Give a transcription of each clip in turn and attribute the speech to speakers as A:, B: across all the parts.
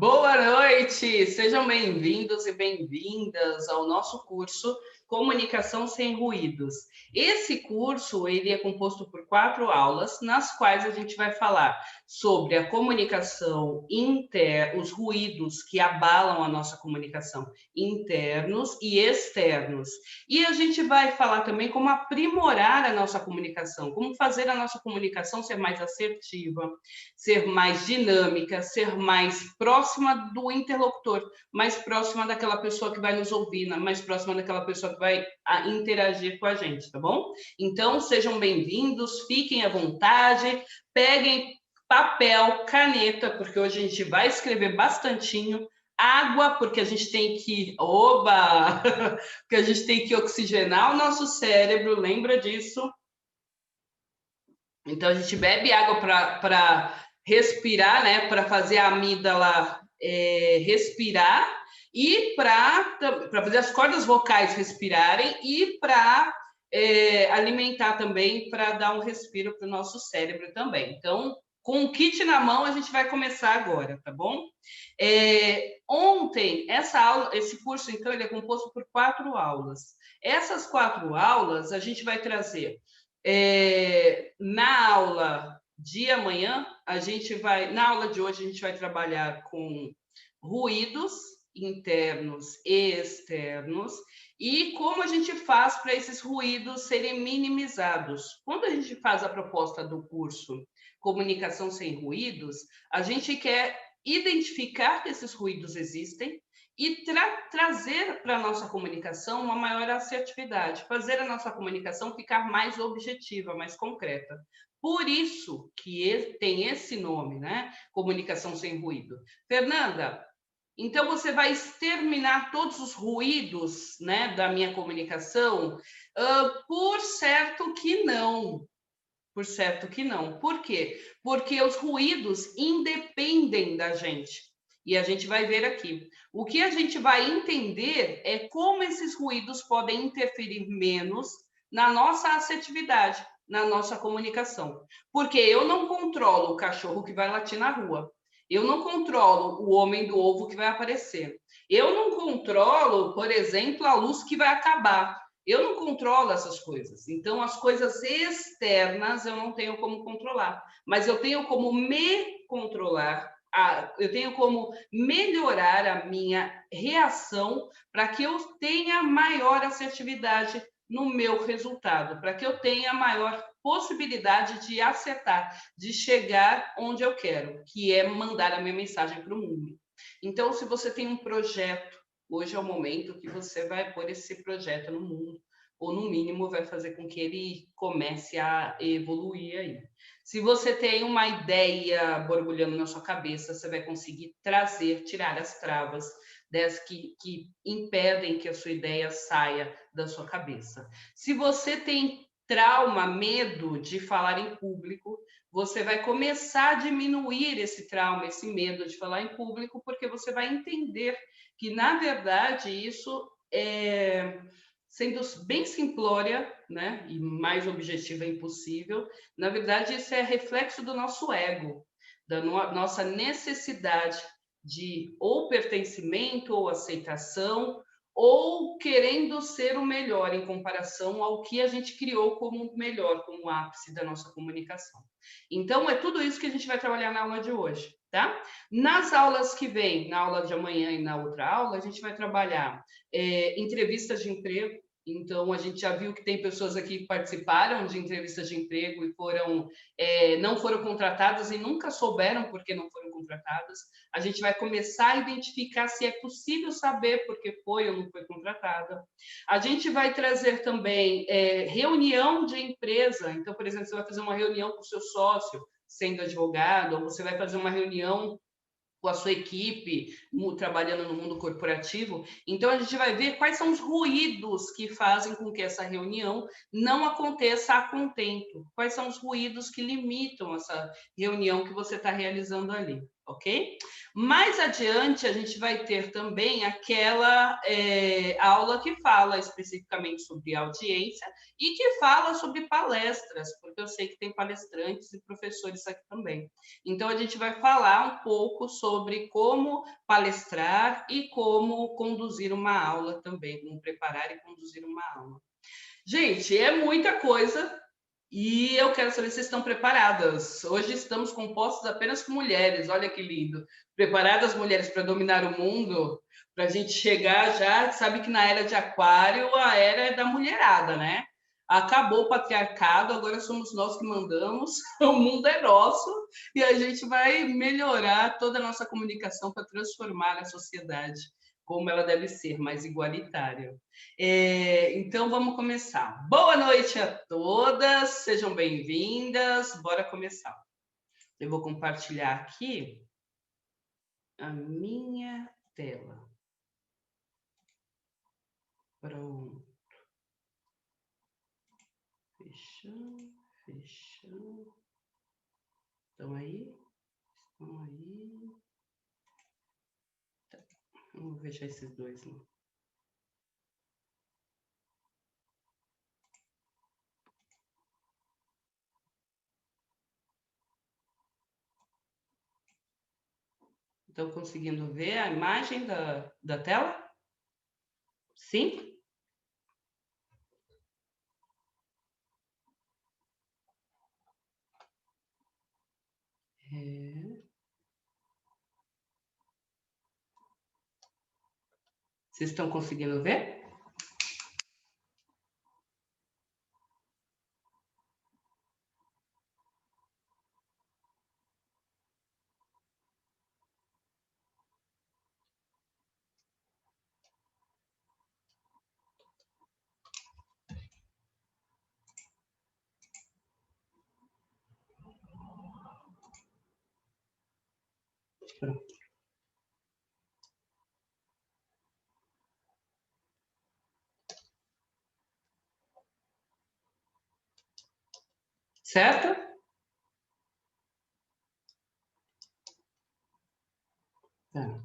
A: Boa noite, sejam bem-vindos e bem-vindas ao nosso curso Comunicação Sem Ruídos. Esse curso ele é composto por 4 aulas, nas quais a gente vai falar sobre a comunicação interna, os ruídos que abalam a nossa comunicação, internos e externos. E a gente vai falar também como aprimorar a nossa comunicação, como fazer a nossa comunicação ser mais assertiva, ser mais dinâmica, ser mais próxima do interlocutor, mais próxima daquela pessoa que vai nos ouvir, mais próxima daquela pessoa que vai interagir com a gente, tá bom? Então, sejam bem-vindos, fiquem à vontade, peguem papel, caneta, porque hoje a gente vai escrever bastantinho, água, porque a gente tem que, porque a gente tem que oxigenar o nosso cérebro, lembra disso? Então, a gente bebe água para respirar, né? Para fazer a amígdala respirar e para fazer as cordas vocais respirarem e para alimentar também, para dar um respiro para o nosso cérebro também. Então, com o kit na mão, a gente vai começar agora, tá bom? Ontem, esse curso, então, ele é composto por 4 aulas. Essas 4 aulas, a gente vai trazer na aula de amanhã, na aula de hoje, a gente vai trabalhar com ruídos internos e externos e como a gente faz para esses ruídos serem minimizados. Quando a gente faz a proposta do curso Comunicação Sem Ruídos, a gente quer identificar que esses ruídos existem e trazer para a nossa comunicação uma maior assertividade, fazer a nossa comunicação ficar mais objetiva, mais concreta. Por isso que tem esse nome, né? Comunicação sem ruído. Fernanda, então você vai exterminar todos os ruídos, né, da minha comunicação? Por certo que não. Por certo que não. Por quê? Porque os ruídos independem da gente. E a gente vai ver aqui. O que a gente vai entender é como esses ruídos podem interferir menos na nossa assertividade, na nossa comunicação. Porque eu não controlo o cachorro que vai latir na rua. Eu não controlo o homem do ovo que vai aparecer. Eu não controlo, por exemplo, a luz que vai acabar. Eu não controlo essas coisas. Então, as coisas externas eu não tenho como controlar. Mas eu tenho como me controlar, eu tenho como melhorar a minha reação para que eu tenha maior assertividade no meu resultado, para que eu tenha maior possibilidade de acertar, de chegar onde eu quero, que é mandar a minha mensagem para o mundo. Então, se você tem um projeto, hoje é o momento que você vai pôr esse projeto no mundo, ou no mínimo vai fazer com que ele comece a evoluir aí. Se você tem uma ideia borbulhando na sua cabeça, você vai conseguir tirar as travas que impedem que a sua ideia saia da sua cabeça. Se você tem trauma, medo de falar em público, você vai começar a diminuir esse trauma, esse medo de falar em público, porque você vai entender que, na verdade, isso sendo bem simplória, né, e mais objetiva impossível, na verdade, isso é reflexo do nosso ego, da nossa necessidade de ou pertencimento ou aceitação, ou querendo ser o melhor em comparação ao que a gente criou como melhor, como ápice da nossa comunicação. Então, é tudo isso que a gente vai trabalhar na aula de hoje, tá? Nas aulas que vem, na aula de amanhã e na outra aula, a gente vai trabalhar entrevistas de emprego. Então, a gente já viu que tem pessoas aqui que participaram de entrevistas de emprego e não foram contratadas e nunca souberam por que não foram contratadas. A gente vai começar a identificar se é possível saber por que foi ou não foi contratada. A gente vai trazer também reunião de empresa. Então, por exemplo, você vai fazer uma reunião com o seu sócio, sendo advogado, ou você vai fazer uma reunião com a sua equipe, trabalhando no mundo corporativo. Então, a gente vai ver quais são os ruídos que fazem com que essa reunião não aconteça a contento. Quais são os ruídos que limitam essa reunião que você está realizando ali. ok? Mais adiante, a gente vai ter também aquela aula que fala especificamente sobre audiência e que fala sobre palestras, porque eu sei que tem palestrantes e professores aqui também. Então, a gente vai falar um pouco sobre como palestrar e como conduzir uma aula também, como preparar e conduzir uma aula. Gente, é muita coisa e eu quero saber se vocês estão preparadas. Hoje estamos compostos apenas por mulheres, olha que lindo. Preparadas, mulheres, para dominar o mundo, para a gente chegar já, sabe que na era de Aquário, a era é da mulherada, né? Acabou o patriarcado, agora somos nós que mandamos, o mundo é nosso e a gente vai melhorar toda a nossa comunicação para transformar a sociedade como ela deve ser, mais igualitária. Então, vamos começar. Boa noite a todas, sejam bem-vindas, bora começar. Eu vou compartilhar aqui a minha tela. Pronto. Fechando, fechando. Estão aí? Estão aí? Tá. Vamos fechar esses dois, né? Estão conseguindo ver a imagem da tela? Sim? Vocês estão conseguindo ver? Pronto. Certo? Tá.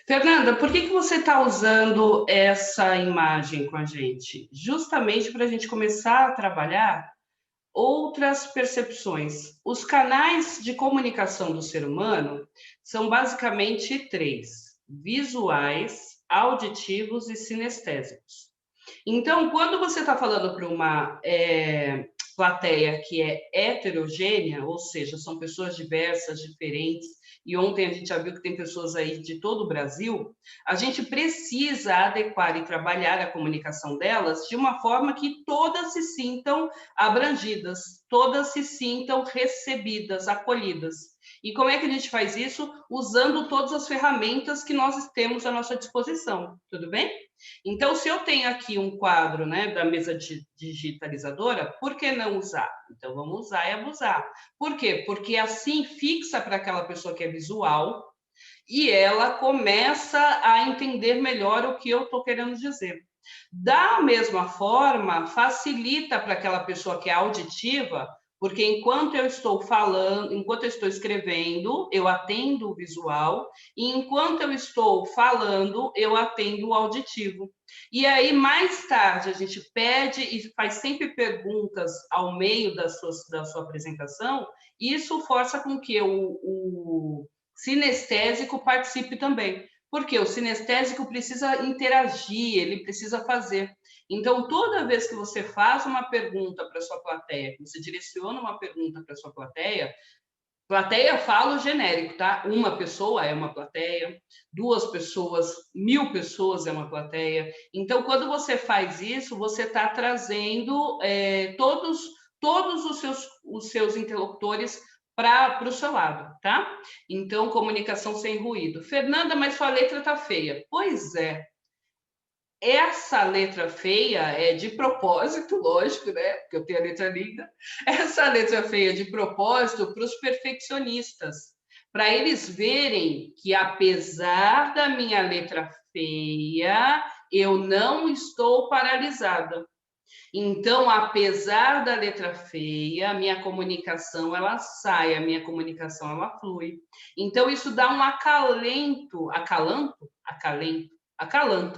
A: Fernanda, por que você está usando essa imagem com a gente? Justamente para a gente começar a trabalhar outras percepções. Os canais de comunicação do ser humano são basicamente três: visuais, auditivos e sinestésicos. Então, quando você está falando para uma plateia que é heterogênea, ou seja, são pessoas diversas, diferentes, e ontem a gente já viu que tem pessoas aí de todo o Brasil, a gente precisa adequar e trabalhar a comunicação delas de uma forma que todas se sintam abrangidas, todas se sintam recebidas, acolhidas. E como é que a gente faz isso? Usando todas as ferramentas que nós temos à nossa disposição, tudo bem? Então, se eu tenho aqui um quadro, né, da mesa digitalizadora, por que não usar? Então, vamos usar e abusar. Por quê? Porque assim fixa para aquela pessoa que é visual e ela começa a entender melhor o que eu estou querendo dizer. Da mesma forma, facilita para aquela pessoa que é auditiva, porque enquanto eu estou falando, enquanto eu estou escrevendo, eu atendo o visual, e enquanto eu estou falando, eu atendo o auditivo. E aí, mais tarde, a gente pede e faz sempre perguntas ao meio da sua apresentação, e isso força com que o sinestésico participe também. Porque o sinestésico precisa interagir, ele precisa fazer. Então, toda vez que você faz uma pergunta para a sua plateia, que você direciona uma pergunta para a sua plateia fala o genérico, tá? Uma pessoa é uma plateia, duas pessoas, 1000 pessoas é uma plateia. Então, quando você faz isso, você está trazendo todos os seus interlocutores para o seu lado, tá? Então, comunicação sem ruído. Fernanda, mas sua letra tá feia. Pois é. Essa letra feia é de propósito, lógico, né? Porque eu tenho a letra linda. Essa letra feia é de propósito para os perfeccionistas, para eles verem que, apesar da minha letra feia, eu não estou paralisada. Então, apesar da letra feia, a minha comunicação ela sai, a minha comunicação ela flui. Então, isso dá um acalanto,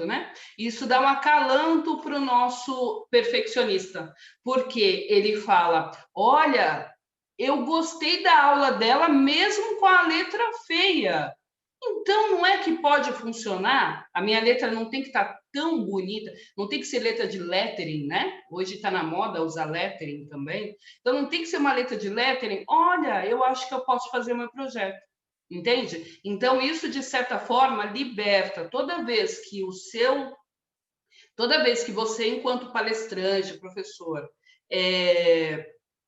A: né? Isso dá um acalanto para o nosso perfeccionista, porque ele fala: olha, eu gostei da aula dela mesmo com a letra feia. Então, não é que pode funcionar? A minha letra não tem que estar tão bonita, não tem que ser letra de lettering, né? Hoje está na moda usar lettering também. Então, não tem que ser uma letra de lettering. Olha, eu acho que eu posso fazer o meu projeto. Entende? Então, isso, de certa forma, liberta. Toda vez que você, enquanto palestrante, professor,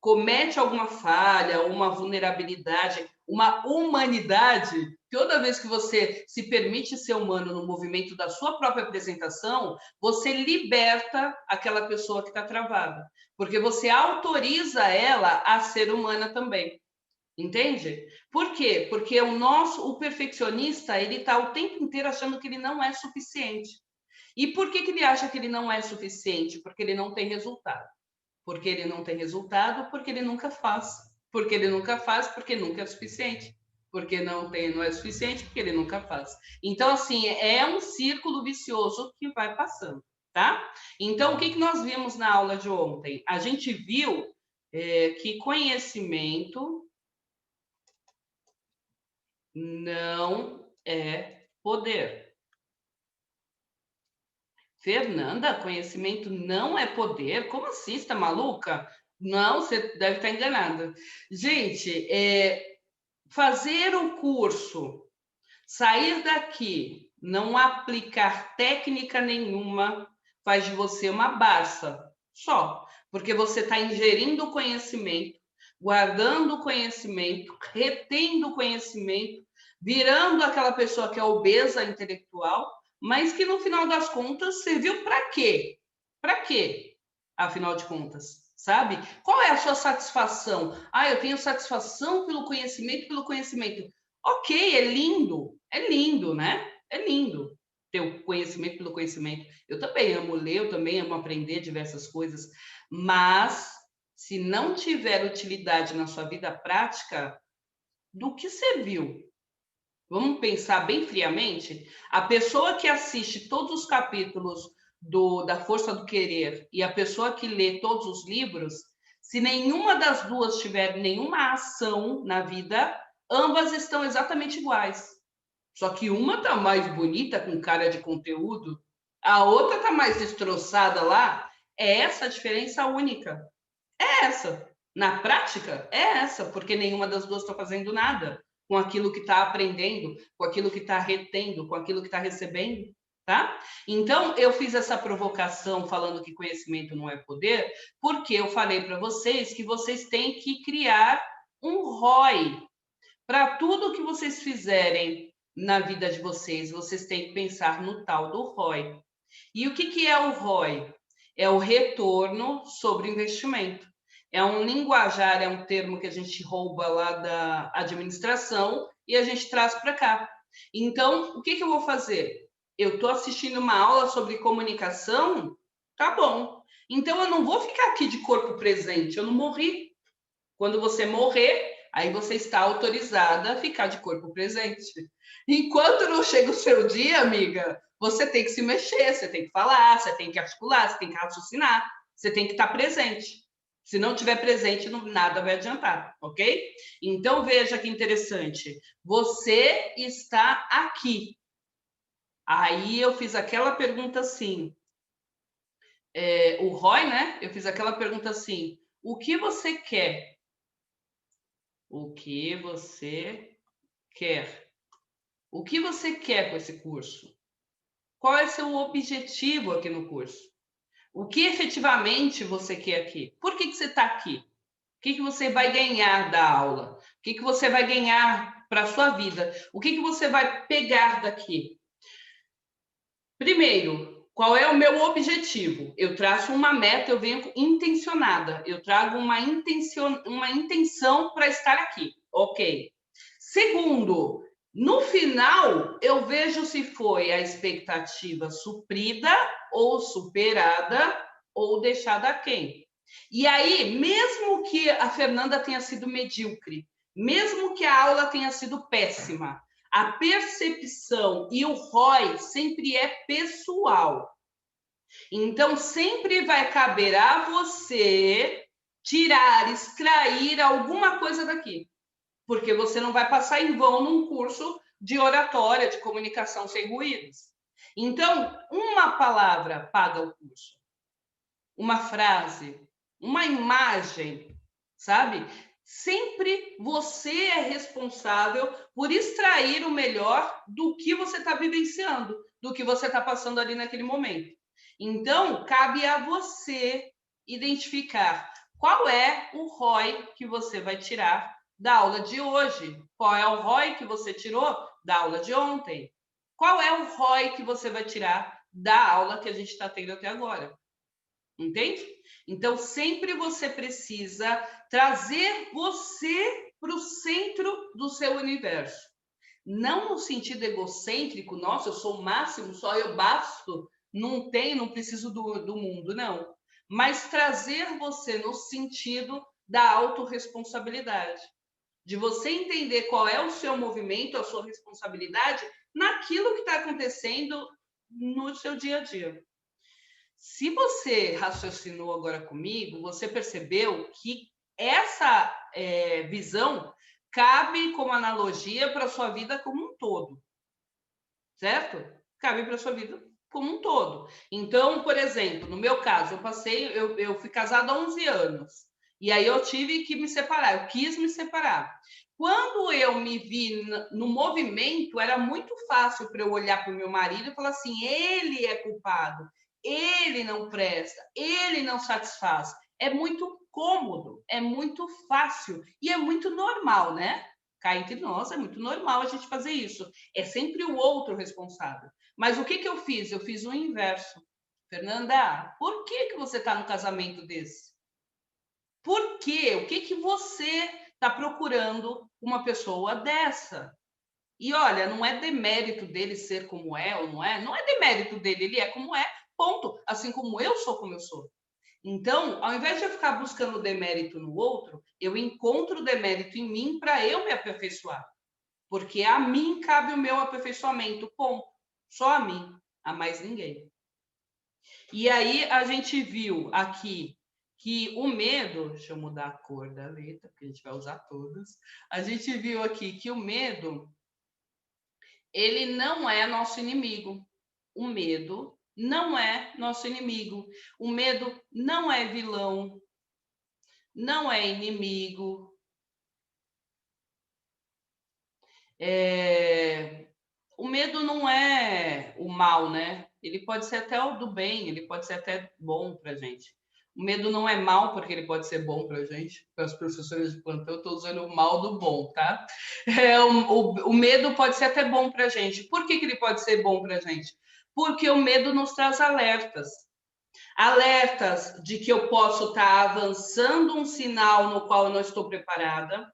A: comete alguma falha, uma vulnerabilidade, uma humanidade, toda vez que você se permite ser humano no movimento da sua própria apresentação, você liberta aquela pessoa que está travada, porque você autoriza ela a ser humana também. Entende? Por quê? Porque o perfeccionista, ele está o tempo inteiro achando que ele não é suficiente. E por que ele acha que ele não é suficiente? Porque ele não tem resultado. Porque ele não tem resultado, porque ele nunca faz. Porque ele nunca faz, porque nunca é suficiente. Porque não é suficiente, porque ele nunca faz. Então, assim, é um círculo vicioso que vai passando, tá? Então, o que nós vimos na aula de ontem? A gente viu que conhecimento não é poder. Fernanda, conhecimento não é poder? Como assim? Você está maluca? Não, você deve estar enganada. Gente, fazer o curso, sair daqui, não aplicar técnica nenhuma, faz de você uma Barça, só. Porque você está ingerindo conhecimento, guardando conhecimento, retendo conhecimento, virando aquela pessoa que é obesa intelectual, mas que no final das contas serviu para quê? Para quê? Afinal de contas, sabe? Qual é a sua satisfação? Ah, eu tenho satisfação pelo conhecimento. Ok, é lindo, né? É lindo ter o conhecimento pelo conhecimento. Eu também amo ler, eu também amo aprender diversas coisas, mas se não tiver utilidade na sua vida prática, do que serviu? Vamos pensar bem friamente? A pessoa que assiste todos os capítulos da Força do Querer e a pessoa que lê todos os livros, se nenhuma das duas tiver nenhuma ação na vida, ambas estão exatamente iguais. Só que uma tá mais bonita, com cara de conteúdo, a outra tá mais destroçada lá. É essa a diferença única. É essa. Na prática, é essa, porque nenhuma das duas está fazendo nada com aquilo que está aprendendo, com aquilo que está retendo, com aquilo que está recebendo, tá? Então, eu fiz essa provocação falando que conhecimento não é poder, porque eu falei para vocês que vocês têm que criar um ROI para tudo que vocês fizerem na vida de vocês. Vocês têm que pensar no tal do ROI. E o que é o ROI? É o retorno sobre investimento. É um linguajar, é um termo que a gente rouba lá da administração e a gente traz para cá. Então, o que eu vou fazer? Eu estou assistindo uma aula sobre comunicação? Tá bom. Então, eu não vou ficar aqui de corpo presente, eu não morri. Quando você morrer, aí você está autorizada a ficar de corpo presente. Enquanto não chega o seu dia, amiga, você tem que se mexer, você tem que falar, você tem que articular, você tem que raciocinar, você tem que estar presente. Se não tiver presente, nada vai adiantar, ok? Então veja que interessante. Você está aqui. Aí eu fiz aquela pergunta assim, o Roy, né? Eu fiz aquela pergunta assim: o que você quer? O que você quer? O que você quer com esse curso? Qual é seu objetivo aqui no curso? O que efetivamente você quer aqui? Por que você está aqui? O que você vai ganhar da aula? O que você vai ganhar para a sua vida? O que você vai pegar daqui? Primeiro, qual é o meu objetivo? Eu traço uma meta, eu venho intencionada. Eu trago uma intenção para estar aqui. Ok. Segundo, no final, eu vejo se foi a expectativa suprida ou superada ou deixada aquém. E aí, mesmo que a Fernanda tenha sido medíocre, mesmo que a aula tenha sido péssima, a percepção e o ROI sempre é pessoal. Então, sempre vai caber a você tirar, extrair alguma coisa daqui. Porque você não vai passar em vão num curso de oratória, de comunicação sem ruídos. Então, uma palavra paga o curso. Uma frase, uma imagem, sabe? Sempre você é responsável por extrair o melhor do que você está vivenciando, do que você está passando ali naquele momento. Então, cabe a você identificar qual é o ROI que você vai tirar da aula de hoje, qual é o ROI que você tirou da aula de ontem, qual é o ROI que você vai tirar da aula que a gente está tendo até agora. Entende? Então, sempre você precisa trazer você para o centro do seu universo. Não no sentido egocêntrico, nossa, eu sou o máximo, só eu basto, não tenho, não preciso do mundo, não. Mas trazer você no sentido da autorresponsabilidade. De você entender qual é o seu movimento, a sua responsabilidade naquilo que está acontecendo no seu dia a dia. Se você raciocinou agora comigo, você percebeu que essa visão cabe como analogia para a sua vida como um todo, certo? Cabe para a sua vida como um todo. Então, por exemplo, no meu caso, eu fui casada há 11 anos, e aí eu tive que me separar, eu quis me separar. Quando eu me vi no movimento, era muito fácil para eu olhar para o meu marido e falar assim, ele é culpado, ele não presta, ele não satisfaz. É muito cômodo, é muito fácil e é muito normal, né? Cá entre nós, é muito normal a gente fazer isso. É sempre o outro responsável. Mas o que eu fiz? Eu fiz o inverso. Fernanda, por que você está no casamento desse? Por quê? O que você está procurando uma pessoa dessa? E olha, não é demérito dele ser como é ou não é, não é demérito dele, ele é como é, ponto. Assim como eu sou como eu sou. Então, ao invés de eu ficar buscando demérito no outro, eu encontro demérito em mim para eu me aperfeiçoar. Porque a mim cabe o meu aperfeiçoamento, ponto. Só a mim, a mais ninguém. E aí a gente viu aqui que o medo, deixa eu mudar a cor da letra, porque a gente vai usar todas. A gente viu aqui que o medo, ele não é nosso inimigo. O medo não é nosso inimigo. O medo não é vilão, não é inimigo. O medo não é o mal, né? Ele pode ser até o do bem, ele pode ser até bom para a gente. O medo não é mal, porque ele pode ser bom para a gente. Para as professoras de plantão, eu estou usando o mal do bom, tá? O medo pode ser até bom para a gente. Por que ele pode ser bom para a gente? Porque o medo nos traz alertas. Alertas de que eu posso estar avançando um sinal no qual eu não estou preparada.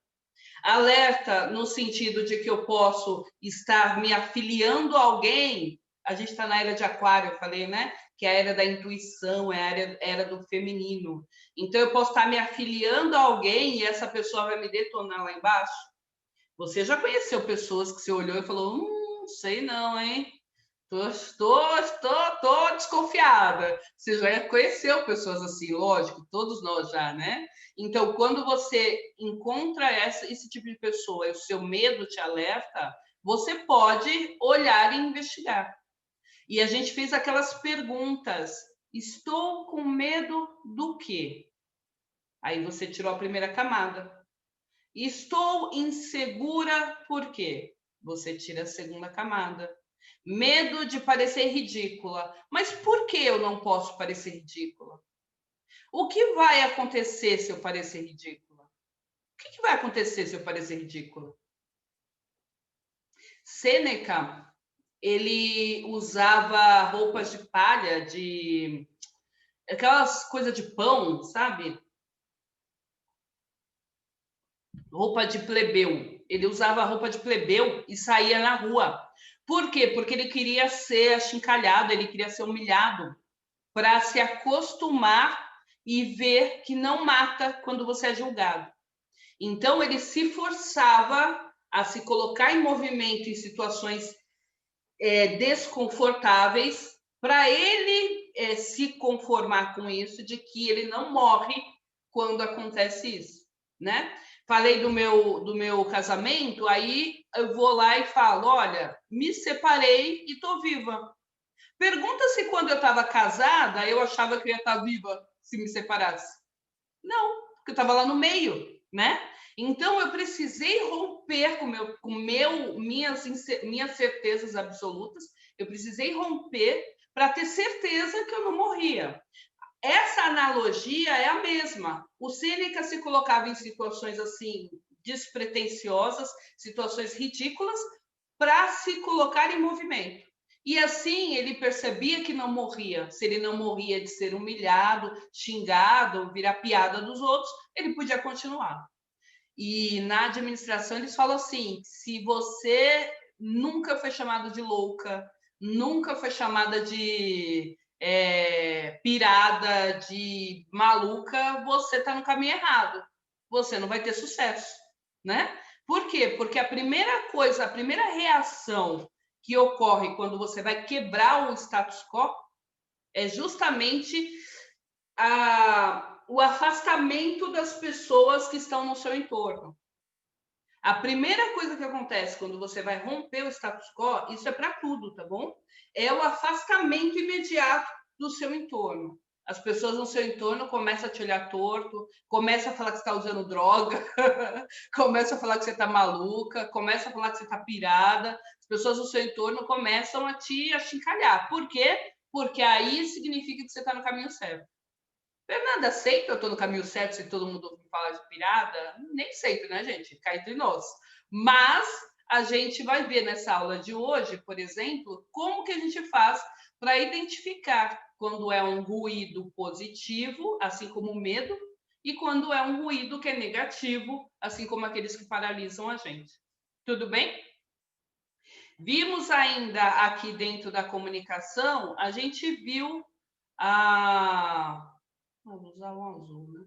A: Alerta no sentido de que eu posso estar me afiliando a alguém. A gente está na era de Aquário, eu falei, né? Que é a era da intuição, é a era do feminino. Então, eu posso estar me afiliando a alguém e essa pessoa vai me detonar lá embaixo. Você já conheceu pessoas que você olhou e falou, sei não, hein? Tô desconfiada. Você já conheceu pessoas assim, lógico, todos nós já, né? Então, quando você encontra esse tipo de pessoa e o seu medo te alerta, você pode olhar e investigar. E a gente fez aquelas perguntas. Estou com medo do quê? Aí você tirou a primeira camada. Estou insegura por quê? Você tira a segunda camada. Medo de parecer ridícula. Mas por que eu não posso parecer ridícula? O que vai acontecer se eu parecer ridícula? O que vai acontecer se eu parecer ridícula? Sêneca, ele usava roupas de palha, de aquelas coisas de pão, sabe? Roupa de plebeu. Ele usava roupa de plebeu e saía na rua. Por quê? Porque ele queria ser achincalhado, ele queria ser humilhado. para se acostumar e ver que não mata quando você é julgado. Então, ele se forçava a se colocar em movimento em situações desconfortáveis para ele se conformar com isso, de que ele não morre quando acontece isso, né? Falei do meu casamento, aí eu vou lá e falo, olha, me separei e estou viva. Pergunta se quando eu estava casada, eu achava que eu ia estar viva se me separasse. Não, porque eu estava lá no meio, né? Então eu precisei romper minhas certezas absolutas. Eu precisei romper para ter certeza que eu não morria. Essa analogia é a mesma. O Sêneca se colocava em situações assim despretensiosas, situações ridículas, para se colocar em movimento. E assim ele percebia que não morria. Se ele não morria de ser humilhado, xingado, virar piada dos outros, ele podia continuar. E na administração eles falam assim: se você nunca foi chamado de louca, nunca foi chamada de pirada, de maluca, você está no caminho errado. Você não vai ter sucesso, né? Por quê? Porque a primeira coisa, a primeira reação que ocorre quando você vai quebrar o status quo é justamente o afastamento das pessoas que estão no seu entorno. A primeira coisa que acontece quando você vai romper o status quo, isso é para tudo, tá bom? É o afastamento imediato do seu entorno. As pessoas no seu entorno começam a te olhar torto, começam a falar que você está usando droga, começam a falar que você está maluca, começam a falar que você está pirada. As pessoas no seu entorno começam a te achincalhar. Por quê? Porque aí significa que você está no caminho certo. Fernanda, sempre eu estou no caminho certo se todo mundo fala de pirada? Nem sempre, né, gente? Cá entre nós. Mas a gente vai ver nessa aula de hoje, por exemplo, como que a gente faz para identificar quando é um ruído positivo, assim como o medo, e quando é um ruído que é negativo, assim como aqueles que paralisam a gente. Tudo bem? Vimos ainda aqui dentro da comunicação, a gente viu a... Vamos usar o azul, né?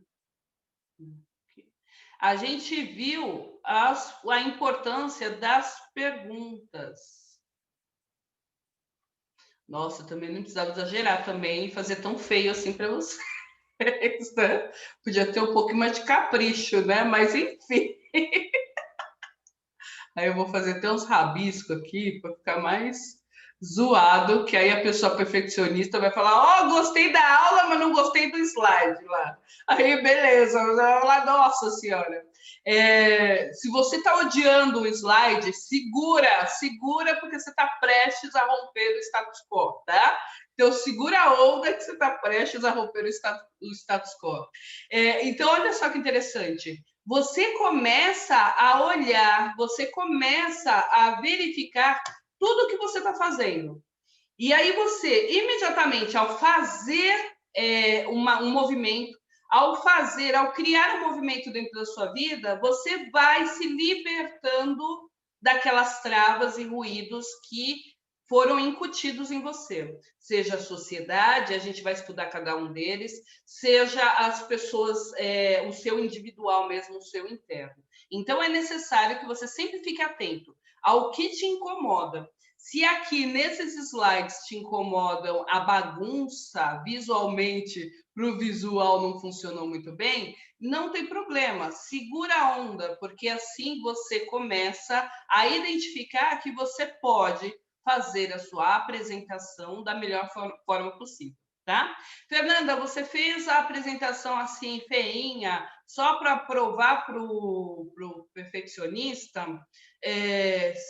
A: A gente viu a importância das perguntas. Nossa, também não precisava exagerar também e fazer tão feio assim para vocês, né? Podia ter um pouco mais de capricho, né? Mas enfim. Aí eu vou fazer até uns rabiscos aqui para ficar mais zoado, que aí a pessoa perfeccionista vai falar: ó, gostei da aula, mas não gostei do slide lá. Aí, beleza, lá, nossa senhora. Se você está odiando o slide, segura, porque você está prestes a romper o status quo, tá? Então, segura a onda que você está prestes a romper o status quo. Então, olha só que interessante. Você começa a olhar, você começa a verificar tudo que você está fazendo. E aí você, imediatamente, ao fazer um movimento, ao criar um movimento dentro da sua vida, você vai se libertando daquelas travas e ruídos que foram incutidos em você. Seja a sociedade, a gente vai estudar cada um deles, seja as pessoas, o seu individual mesmo, o seu interno. Então, é necessário que você sempre fique atento ao que te incomoda. Se aqui nesses slides te incomodam a bagunça visualmente, para o visual não funcionou muito bem, não tem problema, segura a onda, porque assim você começa a identificar que você pode fazer a sua apresentação da melhor forma possível. Tá? Fernanda, você fez a apresentação assim, feinha, só para provar para o perfeccionista?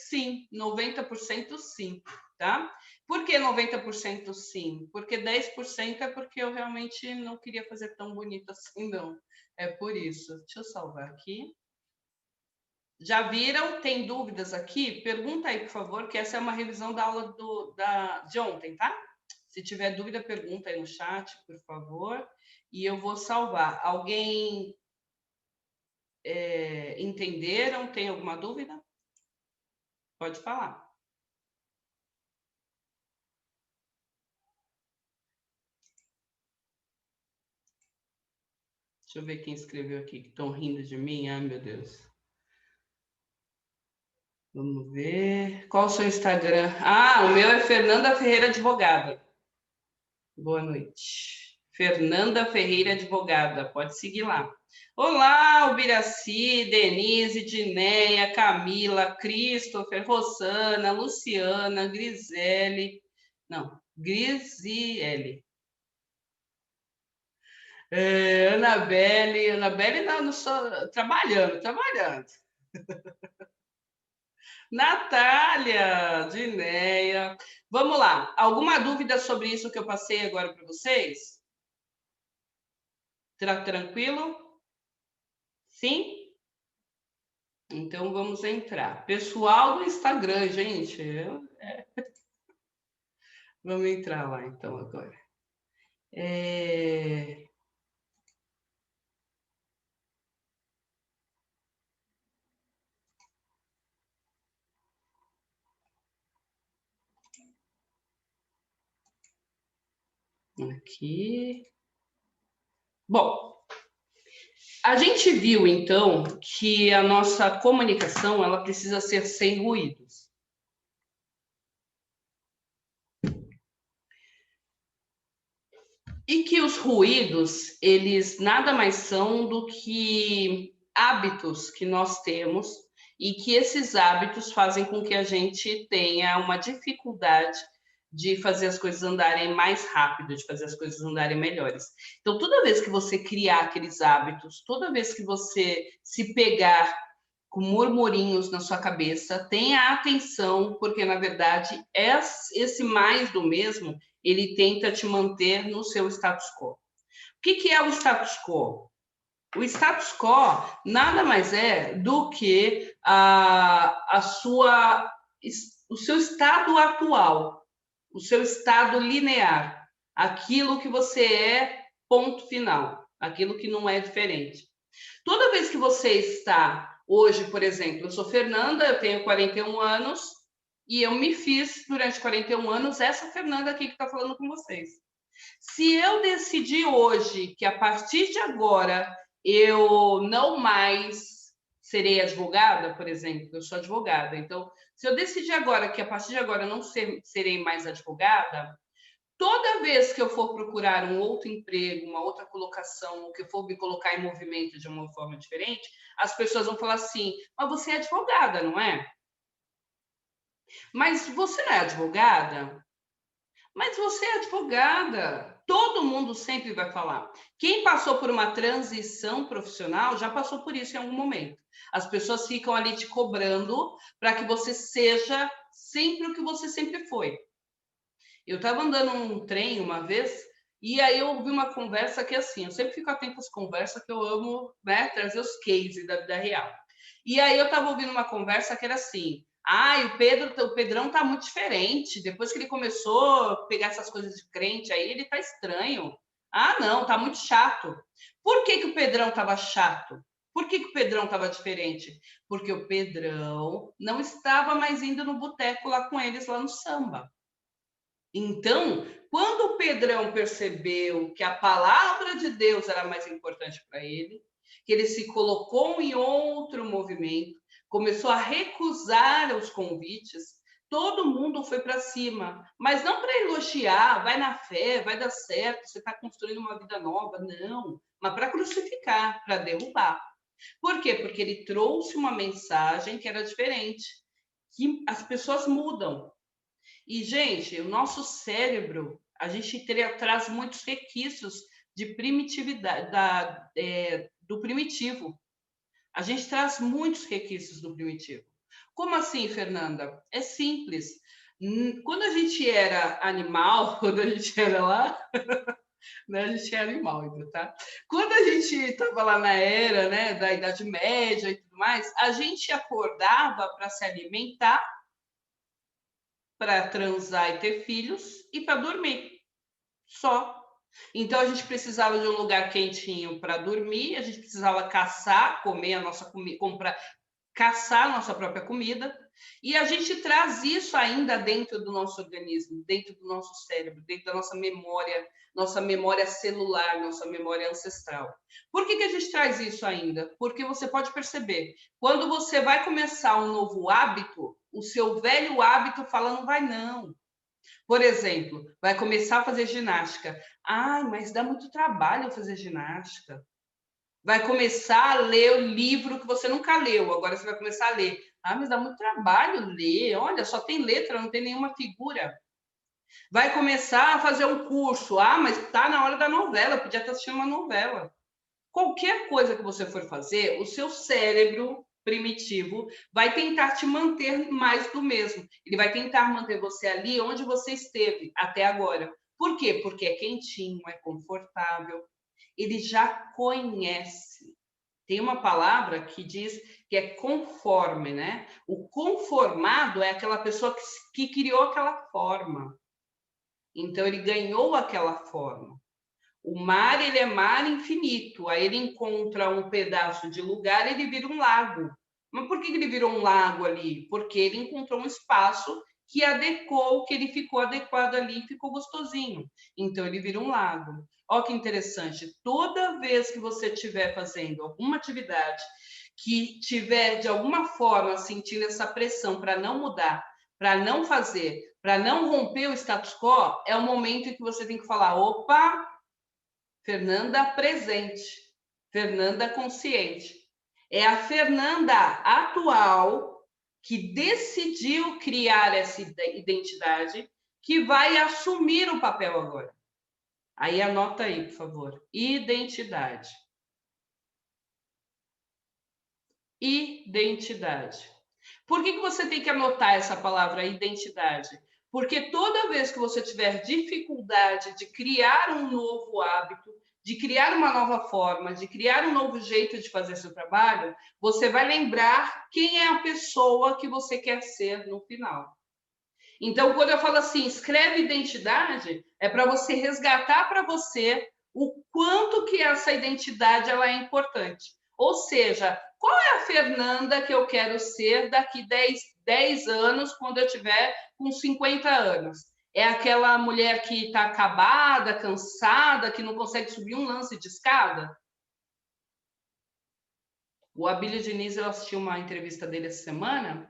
A: Sim, 90% sim, tá? Por que 90% sim? Porque 10% é porque eu realmente não queria fazer tão bonito assim, não. É por isso. Deixa eu salvar aqui. Já viram? Tem dúvidas aqui? Pergunta aí, por favor, que essa é uma revisão da aula de ontem, tá? Se tiver dúvida, pergunta aí no chat, por favor, e eu vou salvar. Alguém entenderam? Tem alguma dúvida? Pode falar. Deixa eu ver quem escreveu aqui, que estão rindo de mim. Ai, meu Deus. Vamos ver. Qual o seu Instagram? Ah, o meu é Fernanda Ferreira Advogada. Boa noite. Fernanda Ferreira Advogada. Pode seguir lá. Olá, Ubiraci, Denise, Dineia, Camila, Christopher, Rosana, Luciana, Grisele. Não, Grisiele. Anabelle não sou, trabalhando. Natália, Dineia. Vamos lá. Alguma dúvida sobre isso que eu passei agora para vocês? Tranquilo? Sim? Então vamos entrar. Pessoal do Instagram, gente. Vamos entrar lá então agora. Aqui. Bom, a gente viu então que a nossa comunicação ela precisa ser sem ruídos. E que os ruídos, eles nada mais são do que hábitos que nós temos e que esses hábitos fazem com que a gente tenha uma dificuldade de fazer as coisas andarem mais rápido, de fazer as coisas andarem melhores. Então, toda vez que você criar aqueles hábitos, toda vez que você se pegar com murmurinhos na sua cabeça, tenha atenção, porque na verdade esse mais do mesmo, ele tenta te manter no seu status quo. O que é o status quo? O status quo nada mais é do que o seu estado atual, o seu estado linear, aquilo que você é, ponto final, aquilo que não é diferente. Toda vez que você está hoje, por exemplo, eu sou Fernanda, eu tenho 41 anos e eu me fiz durante 41 anos essa Fernanda aqui que está falando com vocês. Se eu decidir hoje que a partir de agora eu não mais serei advogada, por exemplo, eu sou advogada, então se eu decidir agora que a partir de agora eu não serei mais advogada, toda vez que eu for procurar um outro emprego, uma outra colocação, que eu for me colocar em movimento de uma forma diferente, as pessoas vão falar assim: mas você é advogada, não é? Mas você não é advogada? Mas você é advogada. Todo mundo sempre vai falar. Quem passou por uma transição profissional já passou por isso em algum momento. As pessoas ficam ali te cobrando para que você seja sempre o que você sempre foi. Eu estava andando num trem uma vez e aí eu ouvi uma conversa que assim, eu sempre fico atento às conversas que eu amo, né, trazer os cases da vida real. E aí eu estava ouvindo uma conversa que era assim: "Ai, o Pedrão tá muito diferente, depois que ele começou a pegar essas coisas de crente aí, ele tá estranho. Ah, não, tá muito chato". Por que o Pedrão estava chato? Por que o Pedrão estava diferente? Porque o Pedrão não estava mais indo no boteco lá com eles lá no samba. Então, quando o Pedrão percebeu que a palavra de Deus era mais importante para ele, que ele se colocou em outro movimento, começou a recusar os convites, todo mundo foi para cima, mas não para elogiar, vai na fé, vai dar certo, você está construindo uma vida nova, não, mas para crucificar, para derrubar. Por quê? Porque ele trouxe uma mensagem que era diferente, que as pessoas mudam. E, gente, o nosso cérebro, a gente traz muitos requisitos de primitividade, do primitivo. A gente traz muitos requisitos do primitivo. Como assim, Fernanda? É simples. Quando a gente era animal, quando a gente era lá, né, a gente é animal ainda, tá? Quando a gente estava lá na era, né, da Idade Média e tudo mais, a gente acordava para se alimentar, para transar e ter filhos e para dormir. Só. Então a gente precisava de um lugar quentinho para dormir, a gente precisava caçar, comer a nossa comida, comprar, caçar a nossa própria comida. E a gente traz isso ainda dentro do nosso organismo, dentro do nosso cérebro, dentro da nossa memória celular, nossa memória ancestral. Por que a gente traz isso ainda? Porque você pode perceber, quando você vai começar um novo hábito, o seu velho hábito fala, não vai não. Por exemplo, vai começar a fazer ginástica. Ai, mas dá muito trabalho fazer ginástica. Vai começar a ler o livro que você nunca leu, agora você vai começar a ler. Ah, mas dá muito trabalho ler. Olha, só tem letra, não tem nenhuma figura. Vai começar a fazer um curso. Ah, mas está na hora da novela, podia estar assistindo uma novela. Qualquer coisa que você for fazer, o seu cérebro primitivo vai tentar te manter mais do mesmo. Ele vai tentar manter você ali onde você esteve até agora. Por quê? Porque é quentinho, é confortável. Ele já conhece. Tem uma palavra que diz que é conforme, né? O conformado é aquela pessoa que criou aquela forma. Então, ele ganhou aquela forma. O mar, ele é mar infinito. Aí ele encontra um pedaço de lugar, ele vira um lago. Mas por que ele virou um lago ali? Porque ele encontrou um espaço que adequou, que ele ficou adequado ali, ficou gostosinho. Então, ele vira um lago. Olha que interessante. Toda vez que você estiver fazendo alguma atividade que tiver, de alguma forma, sentindo essa pressão para não mudar, para não fazer, para não romper o status quo, é o momento em que você tem que falar, opa, Fernanda presente, Fernanda consciente. É a Fernanda atual que decidiu criar essa identidade que vai assumir o papel agora. Aí anota aí, por favor. Identidade. Identidade. Por que você tem que anotar essa palavra identidade? Porque toda vez que você tiver dificuldade de criar um novo hábito, de criar uma nova forma, de criar um novo jeito de fazer seu trabalho, você vai lembrar quem é a pessoa que você quer ser no final. Então, quando eu falo assim, escreve identidade, é para você resgatar para você o quanto que essa identidade ela é importante. Ou seja, qual é a Fernanda que eu quero ser daqui 10 anos, quando eu tiver com 50 anos? É aquela mulher que está acabada, cansada, que não consegue subir um lance de escada? O Abílio Diniz, eu assisti uma entrevista dele essa semana,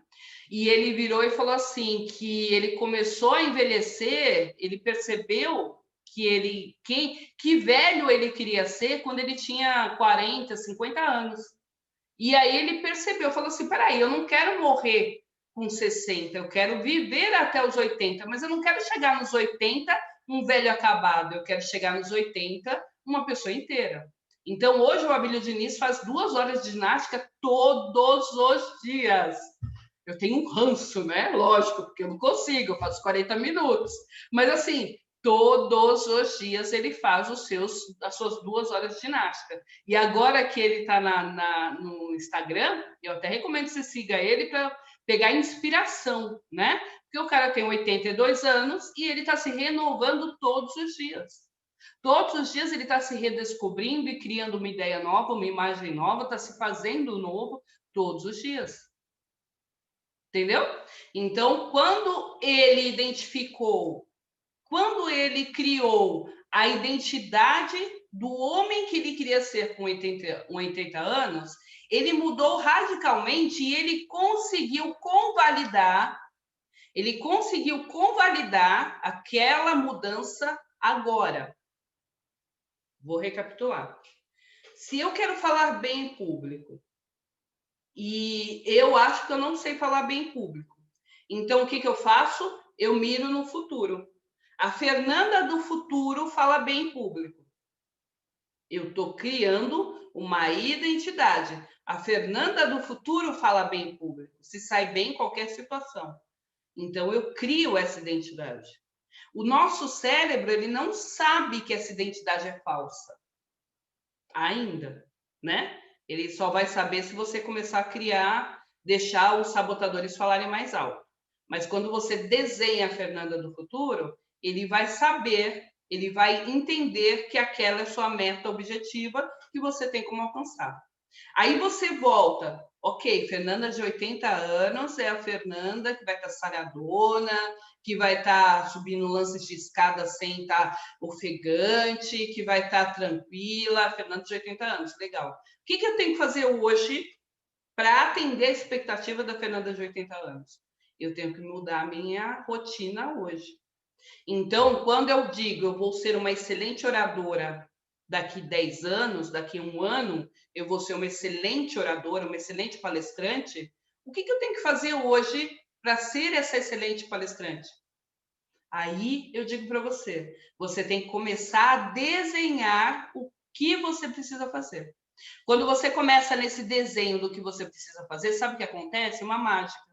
A: e ele virou e falou assim, que ele começou a envelhecer, ele percebeu que velho ele queria ser quando ele tinha 40, 50 anos. E aí ele percebeu, falou assim, peraí, eu não quero morrer com 60, eu quero viver até os 80, mas eu não quero chegar nos 80 um velho acabado, eu quero chegar nos 80 uma pessoa inteira. Então, hoje o Abílio Diniz faz 2 horas de ginástica todos os dias. Eu tenho um ranço, né? Lógico, porque eu não consigo, eu faço 40 minutos. Mas, assim, todos os dias ele faz as suas 2 horas de ginástica. E agora que ele está no Instagram, eu até recomendo que você siga ele para pegar inspiração, né? Porque o cara tem 82 anos e ele está se renovando todos os dias. Todos os dias ele está se redescobrindo e criando uma ideia nova, uma imagem nova, está se fazendo novo todos os dias. Entendeu? Então, quando ele criou a identidade do homem que ele queria ser com 80 anos, ele mudou radicalmente e ele conseguiu convalidar aquela mudança agora. Vou recapitular. Se eu quero falar bem em público e eu acho que eu não sei falar bem em público, então o que eu faço? Eu miro no futuro. A Fernanda do futuro fala bem em público. Eu estou criando uma identidade. A Fernanda do futuro fala bem em público, se sai bem em qualquer situação. Então eu crio essa identidade. O nosso cérebro, ele não sabe que essa identidade é falsa. Ainda, né? Ele só vai saber se você começar a criar, deixar os sabotadores falarem mais alto. Mas quando você desenha a Fernanda do futuro, ele vai saber, ele vai entender que aquela é sua meta objetiva que você tem como alcançar. Aí você volta Ok, Fernanda de 80 anos é a Fernanda que vai estar saradona, que vai estar subindo lances de escada sem estar ofegante, que vai estar tranquila, Fernanda de 80 anos, legal. O que eu tenho que fazer hoje para atender a expectativa da Fernanda de 80 anos? Eu tenho que mudar a minha rotina hoje. Então, quando eu digo eu vou ser uma excelente oradora daqui 10 anos, daqui 1 ano, eu vou ser uma excelente oradora, uma excelente palestrante, o que eu tenho que fazer hoje para ser essa excelente palestrante? Aí eu digo para você, você tem que começar a desenhar o que você precisa fazer. Quando você começa nesse desenho do que você precisa fazer, sabe o que acontece? Uma mágica.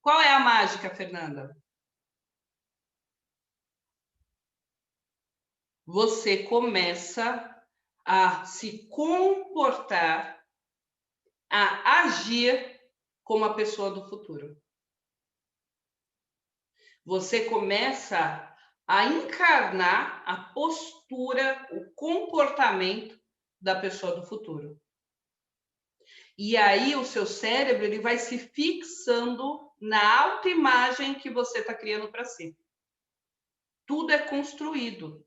A: Qual é a mágica, Fernanda? Você começa a se comportar, a agir como a pessoa do futuro. Você começa a encarnar a postura, o comportamento da pessoa do futuro. E aí o seu cérebro ele vai se fixando na autoimagem que você está criando para si. Tudo é construído.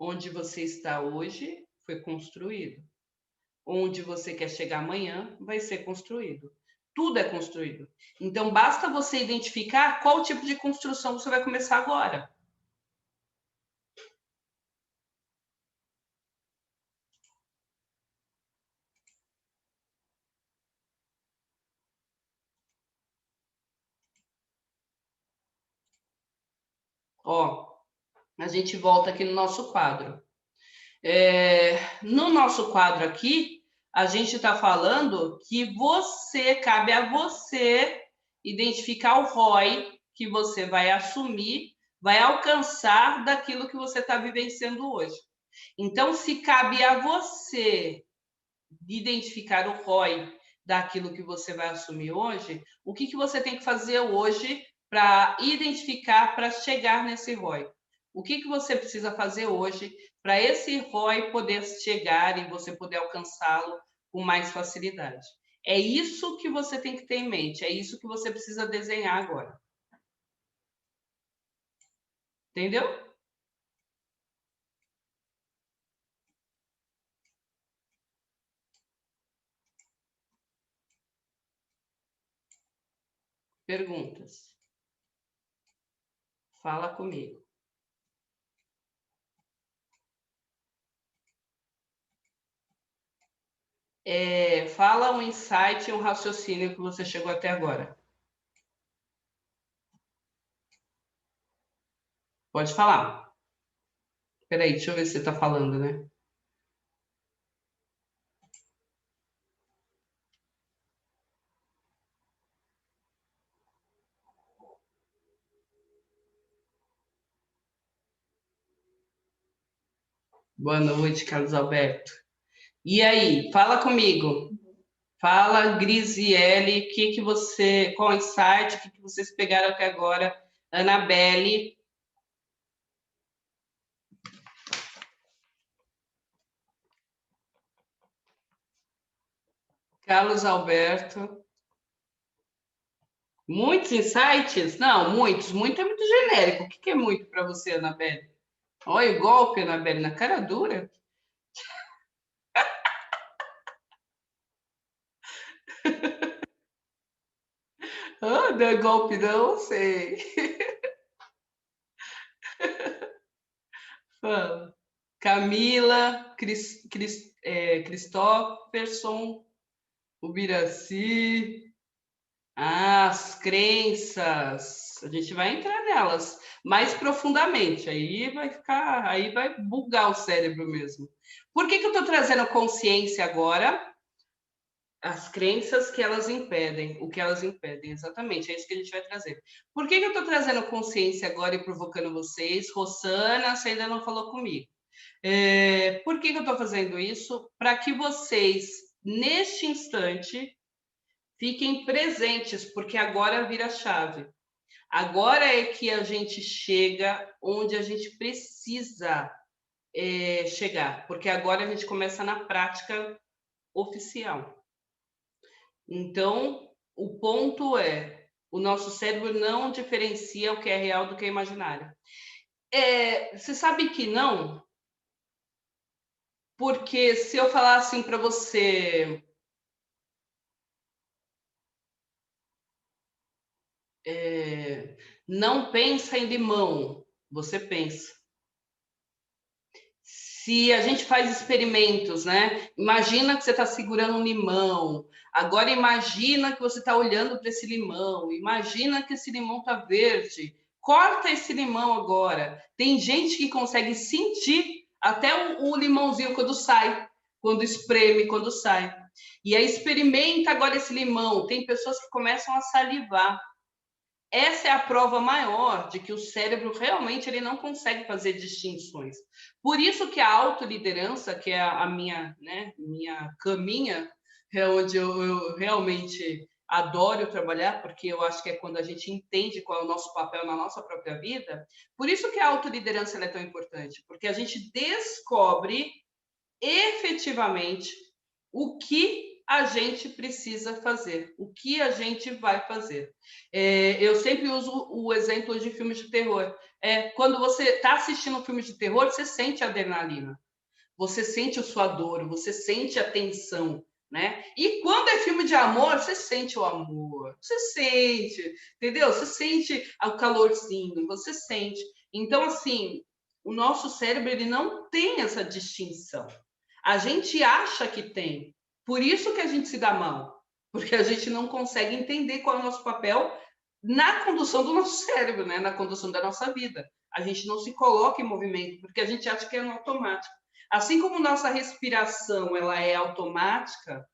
A: Onde você está hoje foi construído. Onde você quer chegar amanhã vai ser construído. Tudo é construído. Então, basta você identificar qual tipo de construção você vai começar agora. Ó, a gente volta aqui no nosso quadro. No nosso quadro aqui, a gente está falando que cabe a você identificar o ROI que você vai assumir, vai alcançar daquilo que você está vivenciando hoje. Então, se cabe a você identificar o ROI daquilo que você vai assumir hoje, o que você tem que fazer hoje para identificar, para chegar nesse ROI? O que você precisa fazer hoje para esse ROI poder chegar e você poder alcançá-lo com mais facilidade? É isso que você tem que ter em mente, é isso que você precisa desenhar agora. Entendeu? Perguntas. Fala comigo. Fala um insight, um raciocínio que você chegou até agora. Pode falar. Peraí, deixa eu ver se você está falando, né? Boa noite, Carlos Alberto. E aí, fala comigo. Fala, Grisiele, qual insight, o que vocês pegaram até agora? Anabelle. Carlos Alberto. Muitos insights? Não, muitos. Muito é muito genérico. O que é muito para você, Anabelle? Olha o golpe, Anabelle, na cara dura. Ah, não é golpe não, sei. Fala. Camila, Christopherson, Ubiraci. As crenças. A gente vai entrar nelas mais profundamente. Aí vai bugar o cérebro mesmo. Por que eu estou trazendo consciência agora? As crenças que elas impedem, o que elas impedem, exatamente, é isso que a gente vai trazer. Por que eu estou trazendo consciência agora e provocando vocês? Rosana, você ainda não falou comigo. Por que eu estou fazendo isso? Para que vocês, neste instante, fiquem presentes, porque agora vira a chave. Agora é que a gente chega onde a gente precisa chegar, porque agora a gente começa na prática oficial. Então, o ponto é, o nosso cérebro não diferencia o que é real do que é imaginário. Você sabe que não? Porque se eu falar assim para você, não pensa em limão, você pensa. Se a gente faz experimentos, né? Imagina que você está segurando um limão. Agora imagina que você está olhando para esse limão. Imagina que esse limão está verde. Corta esse limão agora. Tem gente que consegue sentir até o limãozinho quando sai, quando espreme, quando sai. E aí experimenta agora esse limão. Tem pessoas que começam a salivar. Essa é a prova maior de que o cérebro realmente ele não consegue fazer distinções. Por isso que a autoliderança, que é a minha, né, minha caminha, é onde eu realmente adoro trabalhar, porque eu acho que é quando a gente entende qual é o nosso papel na nossa própria vida. Por isso que a autoliderança é tão importante, porque a gente descobre efetivamente o que a gente precisa fazer, o que a gente vai fazer. Eu sempre uso o exemplo de filmes de terror. Quando você está assistindo um filme de terror, você sente adrenalina, você sente o suador, você sente a tensão, né? E quando é filme de amor, você sente o amor, você sente, entendeu? Você sente o calorzinho, você sente. Então, assim, o nosso cérebro ele não tem essa distinção. A gente acha que tem. Por isso que a gente se dá mal. Porque a gente não consegue entender qual é o nosso papel na condução do nosso cérebro, né? Na condução da nossa vida. A gente não se coloca em movimento, porque a gente acha que é no automático. Assim como nossa respiração ela é automática,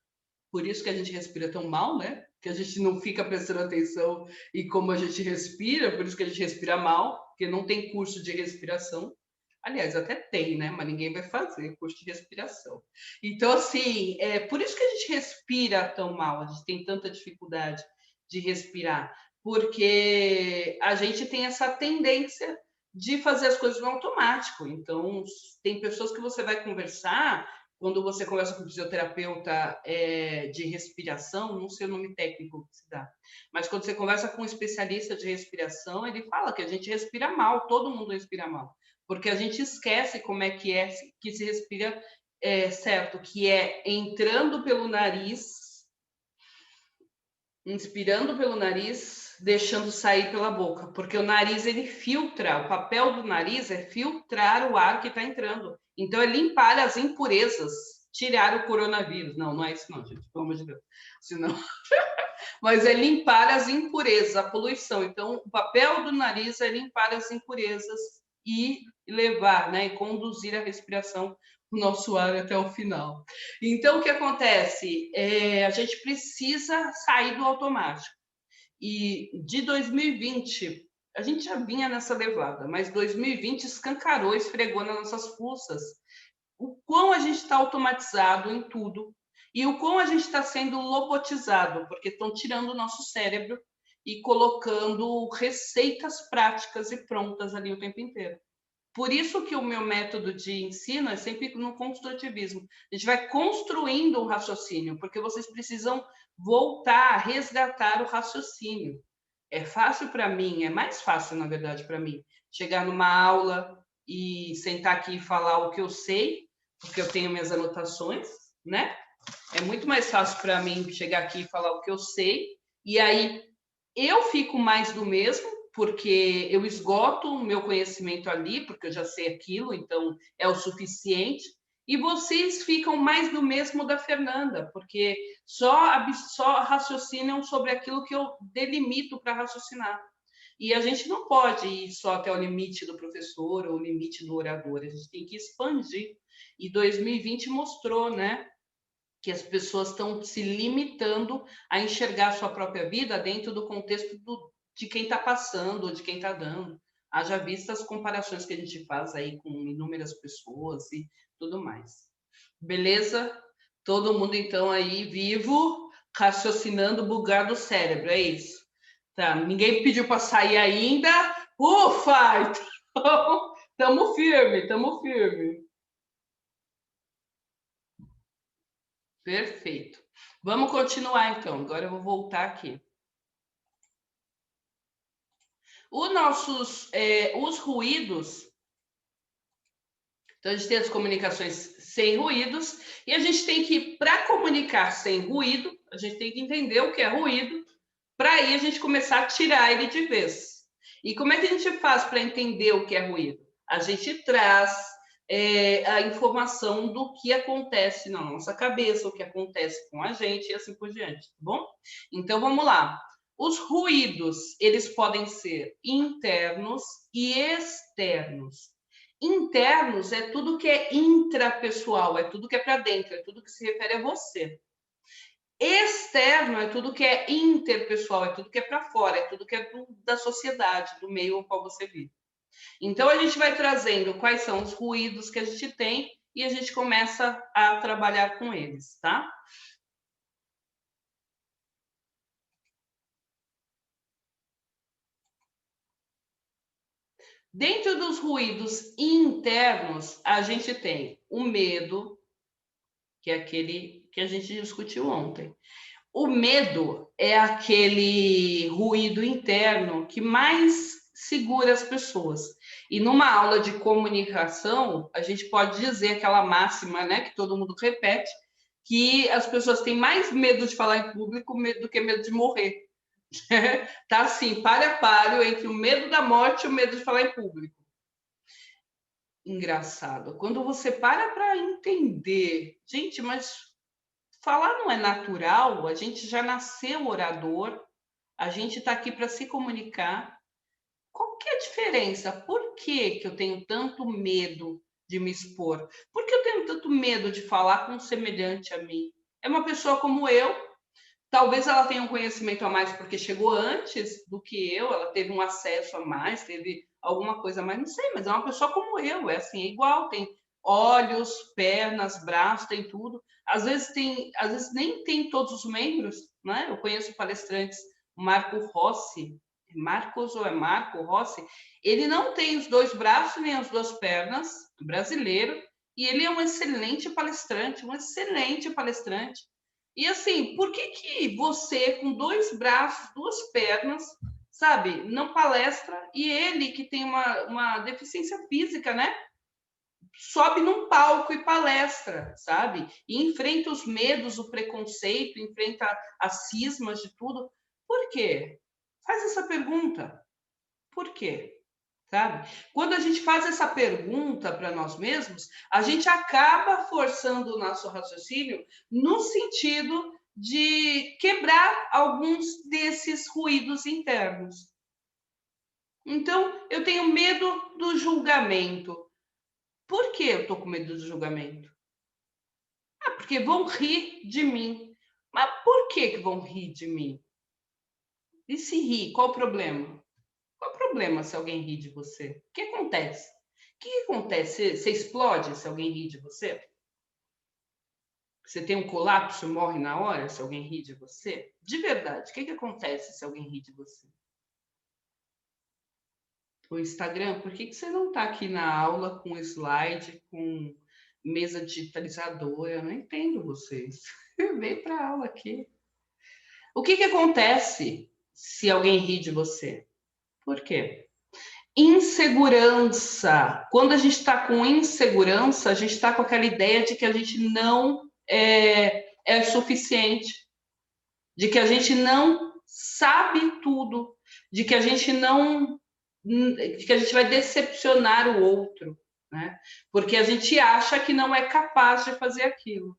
A: por isso que a gente respira tão mal, né? Que a gente não fica prestando atenção em como a gente respira, por isso que a gente respira mal, porque não tem curso de respiração. Aliás, até tem, né? Mas ninguém vai fazer curso de respiração. Então, assim, por isso que a gente respira tão mal, a gente tem tanta dificuldade de respirar, porque a gente tem essa tendência de fazer as coisas no automático. Então, tem pessoas que você vai conversar, quando você conversa com um fisioterapeuta de respiração, não sei o nome técnico que se dá, mas quando você conversa com um especialista de respiração, ele fala que a gente respira mal, todo mundo respira mal, porque a gente esquece como é que se respira certo, que é entrando pelo nariz, inspirando pelo nariz, deixando sair pela boca, porque o nariz ele filtra, o papel do nariz é filtrar o ar que está entrando. Então é limpar as impurezas, tirar o coronavírus. Não, não é isso não, gente, pelo amor de Deus. Senão... Mas é limpar as impurezas, a poluição. Então o papel do nariz é limpar as impurezas e levar, né, e conduzir a respiração o nosso ar até o final. Então, o que acontece? A gente precisa sair do automático. E de 2020, a gente já vinha nessa levada, mas 2020 escancarou, esfregou nas nossas pulsas o quão a gente está automatizado em tudo e o quão a gente está sendo robotizado, porque estão tirando o nosso cérebro e colocando receitas práticas e prontas ali o tempo inteiro. Por isso que o meu método de ensino é sempre no construtivismo. A gente vai construindo o raciocínio, porque vocês precisam voltar, resgatar o raciocínio. É fácil para mim, é mais fácil, na verdade, para mim, chegar numa aula e sentar aqui e falar o que eu sei, porque eu tenho minhas anotações, né? É muito mais fácil para mim chegar aqui e falar o que eu sei, e aí eu fico mais do mesmo, porque eu esgoto o meu conhecimento ali, porque eu já sei aquilo, então é o suficiente. E vocês ficam mais do mesmo da Fernanda, porque só raciocinam sobre aquilo que eu delimito para raciocinar. E a gente não pode ir só até o limite do professor ou o limite do orador, a gente tem que expandir. E 2020 mostrou, né, que as pessoas estão se limitando a enxergar a sua própria vida dentro do contexto de quem está passando ou de quem está dando. Haja vista as comparações que a gente faz aí com inúmeras pessoas e tudo mais. Beleza? Todo mundo, então, aí vivo, raciocinando, bugado o cérebro, é isso? Tá, ninguém pediu para sair ainda. Ufa! Então, tamo firme, tamo firme. Perfeito. Vamos continuar, então. Agora eu vou voltar aqui. Os ruídos... Então, a gente tem as comunicações sem ruídos, e a gente tem que, para comunicar sem ruído, a gente tem que entender o que é ruído, para aí a gente começar a tirar ele de vez. E como é que a gente faz para entender o que é ruído? A gente traz a informação do que acontece na nossa cabeça, o que acontece com a gente e assim por diante, tá bom? Então, vamos lá. Os ruídos, eles podem ser internos e externos. Internos é tudo que é intrapessoal, é tudo que é para dentro, é tudo que se refere a você. Externo é tudo que é interpessoal, é tudo que é para fora, é tudo que é da sociedade, do meio ao qual você vive. Então, a gente vai trazendo quais são os ruídos que a gente tem e a gente começa a trabalhar com eles, tá? Dentro dos ruídos internos, a gente tem o medo, que é aquele que a gente discutiu ontem. O medo é aquele ruído interno que mais segura as pessoas. E numa aula de comunicação, a gente pode dizer aquela máxima, né, que todo mundo repete, que as pessoas têm mais medo de falar em público do que medo de morrer. Tá assim, páreo a páreo entre o medo da morte e o medo de falar em público. Engraçado. Quando você para entender, gente, mas falar não é natural, a gente já nasceu orador, a gente está aqui para se comunicar. Qual que é a diferença? Por que eu tenho tanto medo de me expor? Por que eu tenho tanto medo de falar com um semelhante a mim? É uma pessoa como eu, talvez ela tenha um conhecimento a mais porque chegou antes do que eu, ela teve um acesso a mais, teve alguma coisa a mais, não sei, mas é uma pessoa como eu, é assim, é igual, tem olhos, pernas, braços, tem tudo. Às vezes nem tem todos os membros, né? Eu conheço palestrantes, o Marco Rossi, Marcos ou é Marco Rossi, ele não tem os dois braços nem as duas pernas, brasileiro, e ele é um excelente palestrante, um excelente palestrante. E assim, por que você, com dois braços, duas pernas, sabe, não palestra, e ele, que tem uma deficiência física, né? Sobe num palco e palestra, sabe? E enfrenta os medos, o preconceito, enfrenta as cismas de tudo. Por quê? Faz essa pergunta. Por quê? Sabe? Quando a gente faz essa pergunta para nós mesmos, a gente acaba forçando o nosso raciocínio no sentido de quebrar alguns desses ruídos internos. Então, eu tenho medo do julgamento. Por que eu estou com medo do julgamento? Ah, porque vão rir de mim. Mas por que vão rir de mim? E se rir, qual o problema? Qual o problema se alguém rir de você? O que acontece? O que acontece? Você explode se alguém rir de você? Você tem um colapso e morre na hora se alguém rir de você? De verdade, o que acontece se alguém rir de você? O Instagram, por que você não está aqui na aula com slide, com mesa digitalizadora? Eu não entendo vocês. Eu veio para a aula aqui. O que acontece se alguém rir de você? Por quê? Insegurança. Quando a gente está com insegurança, a gente está com aquela ideia de que a gente não é suficiente, de que a gente não sabe tudo, de que a gente não, de que a gente vai decepcionar o outro, né? Porque a gente acha que não é capaz de fazer aquilo.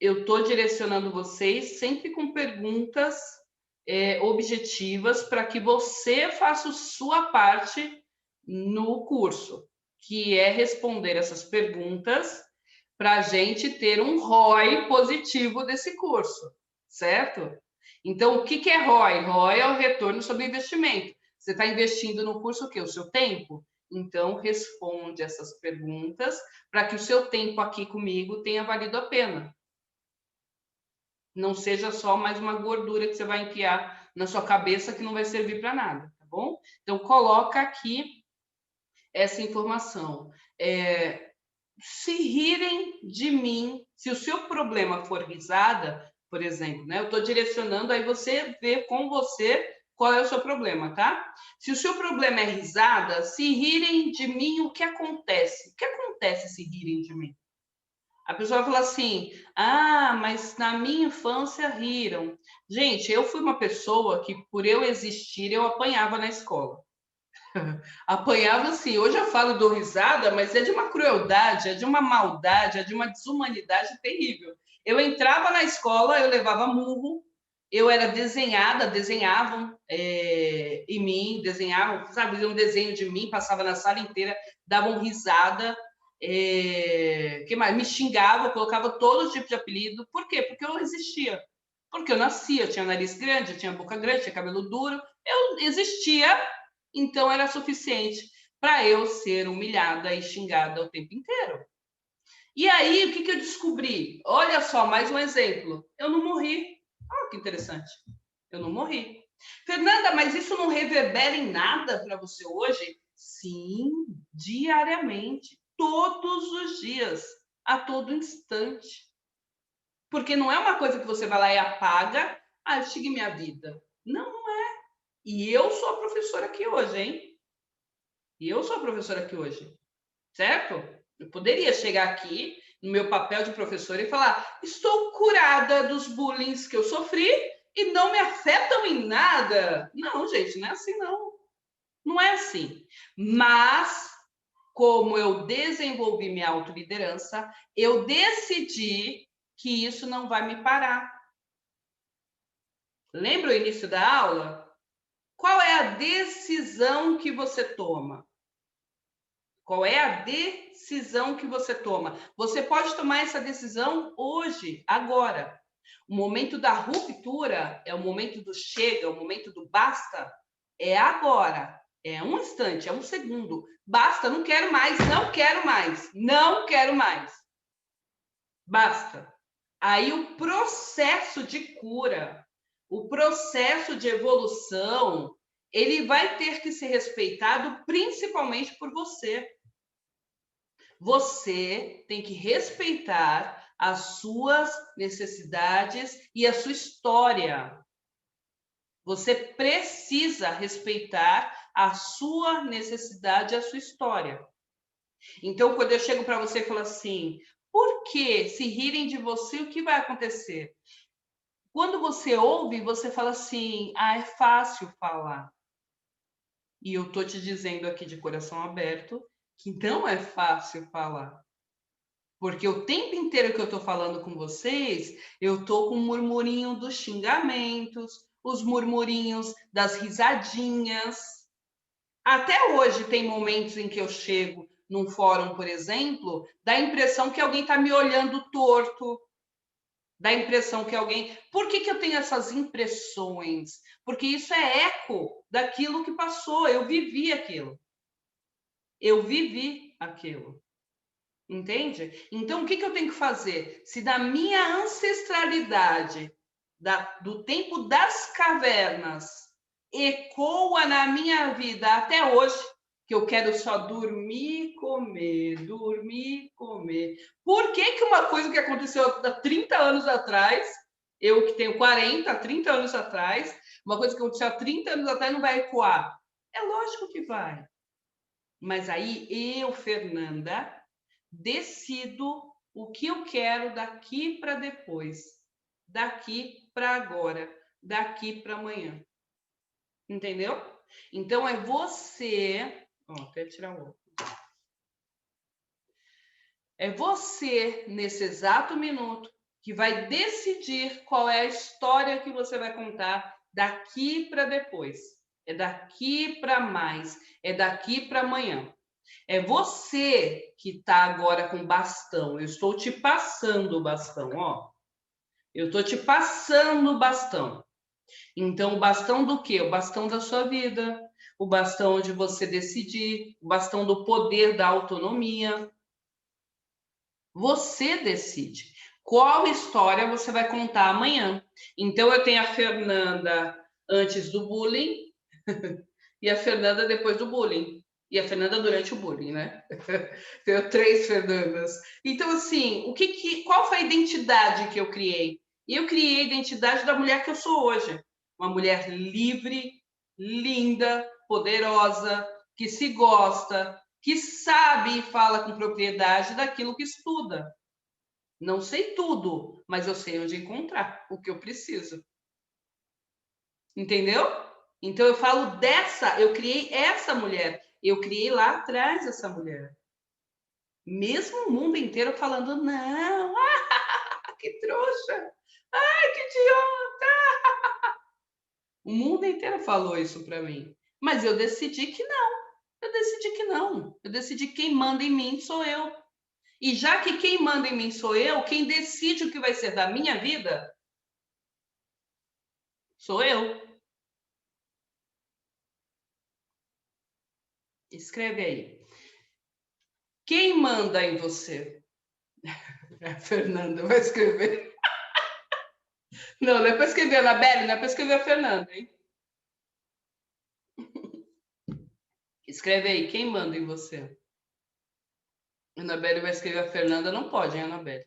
A: Eu estou direcionando vocês sempre com perguntas objetivas para que você faça a sua parte no curso, que é responder essas perguntas para a gente ter um ROI positivo desse curso, certo? Então, o que é ROI? ROI é o retorno sobre investimento. Você está investindo no curso o quê? O seu tempo? Então, responde essas perguntas para que o seu tempo aqui comigo tenha valido a pena. Não seja só mais uma gordura que você vai enfiar na sua cabeça que não vai servir para nada, tá bom? Então, coloca aqui essa informação. Se rirem de mim, Se o seu problema for risada, por exemplo, né? Eu estou direcionando, aí você vê com você qual é o seu problema, tá? Se o seu problema é risada, se rirem de mim, o que acontece? O que acontece se rirem de mim? A pessoa vai falar assim: ah, mas na minha infância riram. Gente, eu fui uma pessoa que, por eu existir, eu apanhava na escola. Apanhava assim. Hoje eu falo dou risada, mas é de uma crueldade, é de uma maldade, é de uma desumanidade terrível. Eu entrava na escola, eu levava murro, eu era desenhada, desenhavam em mim, desenhavam, sabe, faziam um desenho de mim, passava na sala inteira, davam risada, que mais? Me xingava, colocava todo tipo de apelido. Por quê? Porque eu existia. Porque eu nascia, eu tinha nariz grande, eu tinha boca grande, tinha cabelo duro, eu existia, então era suficiente para eu ser humilhada e xingada o tempo inteiro. E aí, o que eu descobri? Olha só, mais um exemplo. Eu não morri. Olha que interessante. Eu não morri. Fernanda, mas isso não reverbera em nada para você hoje? Sim, diariamente, todos os dias, a todo instante. Porque não é uma coisa que você vai lá e apaga, ah, eu segui minha vida. Não, não é. E eu sou a professora aqui hoje, hein? E eu sou a professora aqui hoje, certo? Eu poderia chegar aqui no meu papel de professora e falar: estou curada dos bullying que eu sofri e não me afetam em nada. Não, gente, não é assim, não. Não é assim. Mas, como eu desenvolvi minha autoliderança, eu decidi que isso não vai me parar. Lembra o início da aula? Qual é a decisão que você toma? Qual é a decisão que você toma? Você pode tomar essa decisão hoje, agora. O momento da ruptura é o momento do chega, o momento do basta. É agora. É um instante, é um segundo. Basta, não quero mais, não quero mais, não quero mais. Basta. Aí o processo de cura, o processo de evolução, ele vai ter que ser respeitado principalmente por você. Você tem que respeitar as suas necessidades e a sua história. Você precisa respeitar a sua necessidade e a sua história. Então, quando eu chego para você e falo assim, por que se rirem de você, o que vai acontecer? Quando você ouve, você fala assim, ah, é fácil falar. E eu tô te dizendo aqui de coração aberto que não é fácil falar. Porque o tempo inteiro que eu estou falando com vocês, eu estou com o murmurinho dos xingamentos, os murmurinhos das risadinhas. Até hoje tem momentos em que eu chego num fórum, por exemplo, dá a impressão que alguém está me olhando torto, dá a impressão que alguém... Por que eu tenho essas impressões? Porque isso é eco daquilo que passou, eu vivi aquilo. Eu vivi aquilo. Entende? Então, o que eu tenho que fazer? Se da minha ancestralidade, do tempo das cavernas, ecoa na minha vida até hoje, que eu quero só dormir e comer, dormir e comer. Por que uma coisa que aconteceu há 30 anos atrás, eu que tenho 40, 30 anos atrás, uma coisa que aconteceu há 30 anos atrás não vai ecoar? É lógico que vai. Mas aí eu, Fernanda, decido o que eu quero daqui para depois, daqui para agora, daqui para amanhã. Entendeu? Então é você, até tirar o outro. É você nesse exato minuto que vai decidir qual é a história que você vai contar daqui para depois. É daqui para mais, é daqui para amanhã. É você que está agora com bastão. Eu estou te passando o bastão, ó. Eu estou te passando o bastão. Então, o bastão do quê? O bastão da sua vida. O bastão de você decidir. O bastão do poder da autonomia. Você decide. Qual história você vai contar amanhã? Então, eu tenho a Fernanda antes do bullying e a Fernanda depois do bullying. E a Fernanda durante o bullying, né? Tenho 3 Fernandas. Então, assim, qual foi a identidade que eu criei? Eu criei a identidade da mulher que eu sou hoje. Uma mulher livre, linda, poderosa, que se gosta, que sabe e fala com propriedade daquilo que estuda. Não sei tudo, mas eu sei onde encontrar o que eu preciso. Entendeu? Então eu falo eu criei essa mulher, eu criei lá atrás essa mulher. Mesmo o mundo inteiro falando, não, que trouxa, ai, que idiota. O mundo inteiro falou isso para mim. Mas eu decidi que não. Eu decidi que não. Eu decidi que quem manda em mim sou eu. E já que quem manda em mim sou eu, quem decide o que vai ser da minha vida sou eu. Escreve aí. Quem manda em você? A Fernanda vai escrever. Não, não é para escrever a Anabelle, não é para escrever a Fernanda, hein? Escreve aí, quem manda em você? A Anabelle vai escrever a Fernanda, não pode, hein, Anabelle?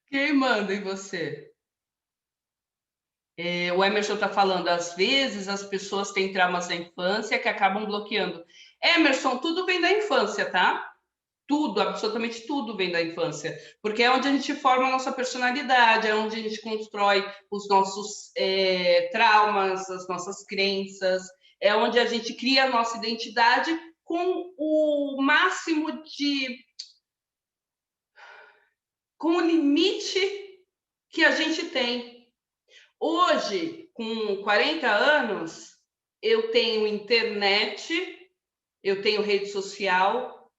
A: Quem manda em você? O Emerson está falando, às vezes as pessoas têm traumas da infância que acabam bloqueando. Emerson, tudo vem da infância, tá? Tudo, absolutamente tudo vem da infância, porque é onde a gente forma a nossa personalidade, é onde a gente constrói os nossos traumas, as nossas crenças, é onde a gente cria a nossa identidade com o máximo de... com o limite que a gente tem. Hoje, com 40 anos, eu tenho internet, eu tenho rede social,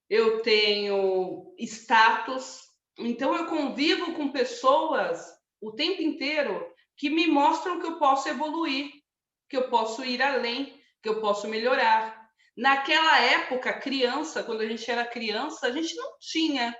A: eu tenho status, então eu convivo com pessoas o tempo inteiro que me mostram que eu posso evoluir, que eu posso ir além, que eu posso melhorar. Naquela época, criança, quando a gente era criança, a gente não tinha,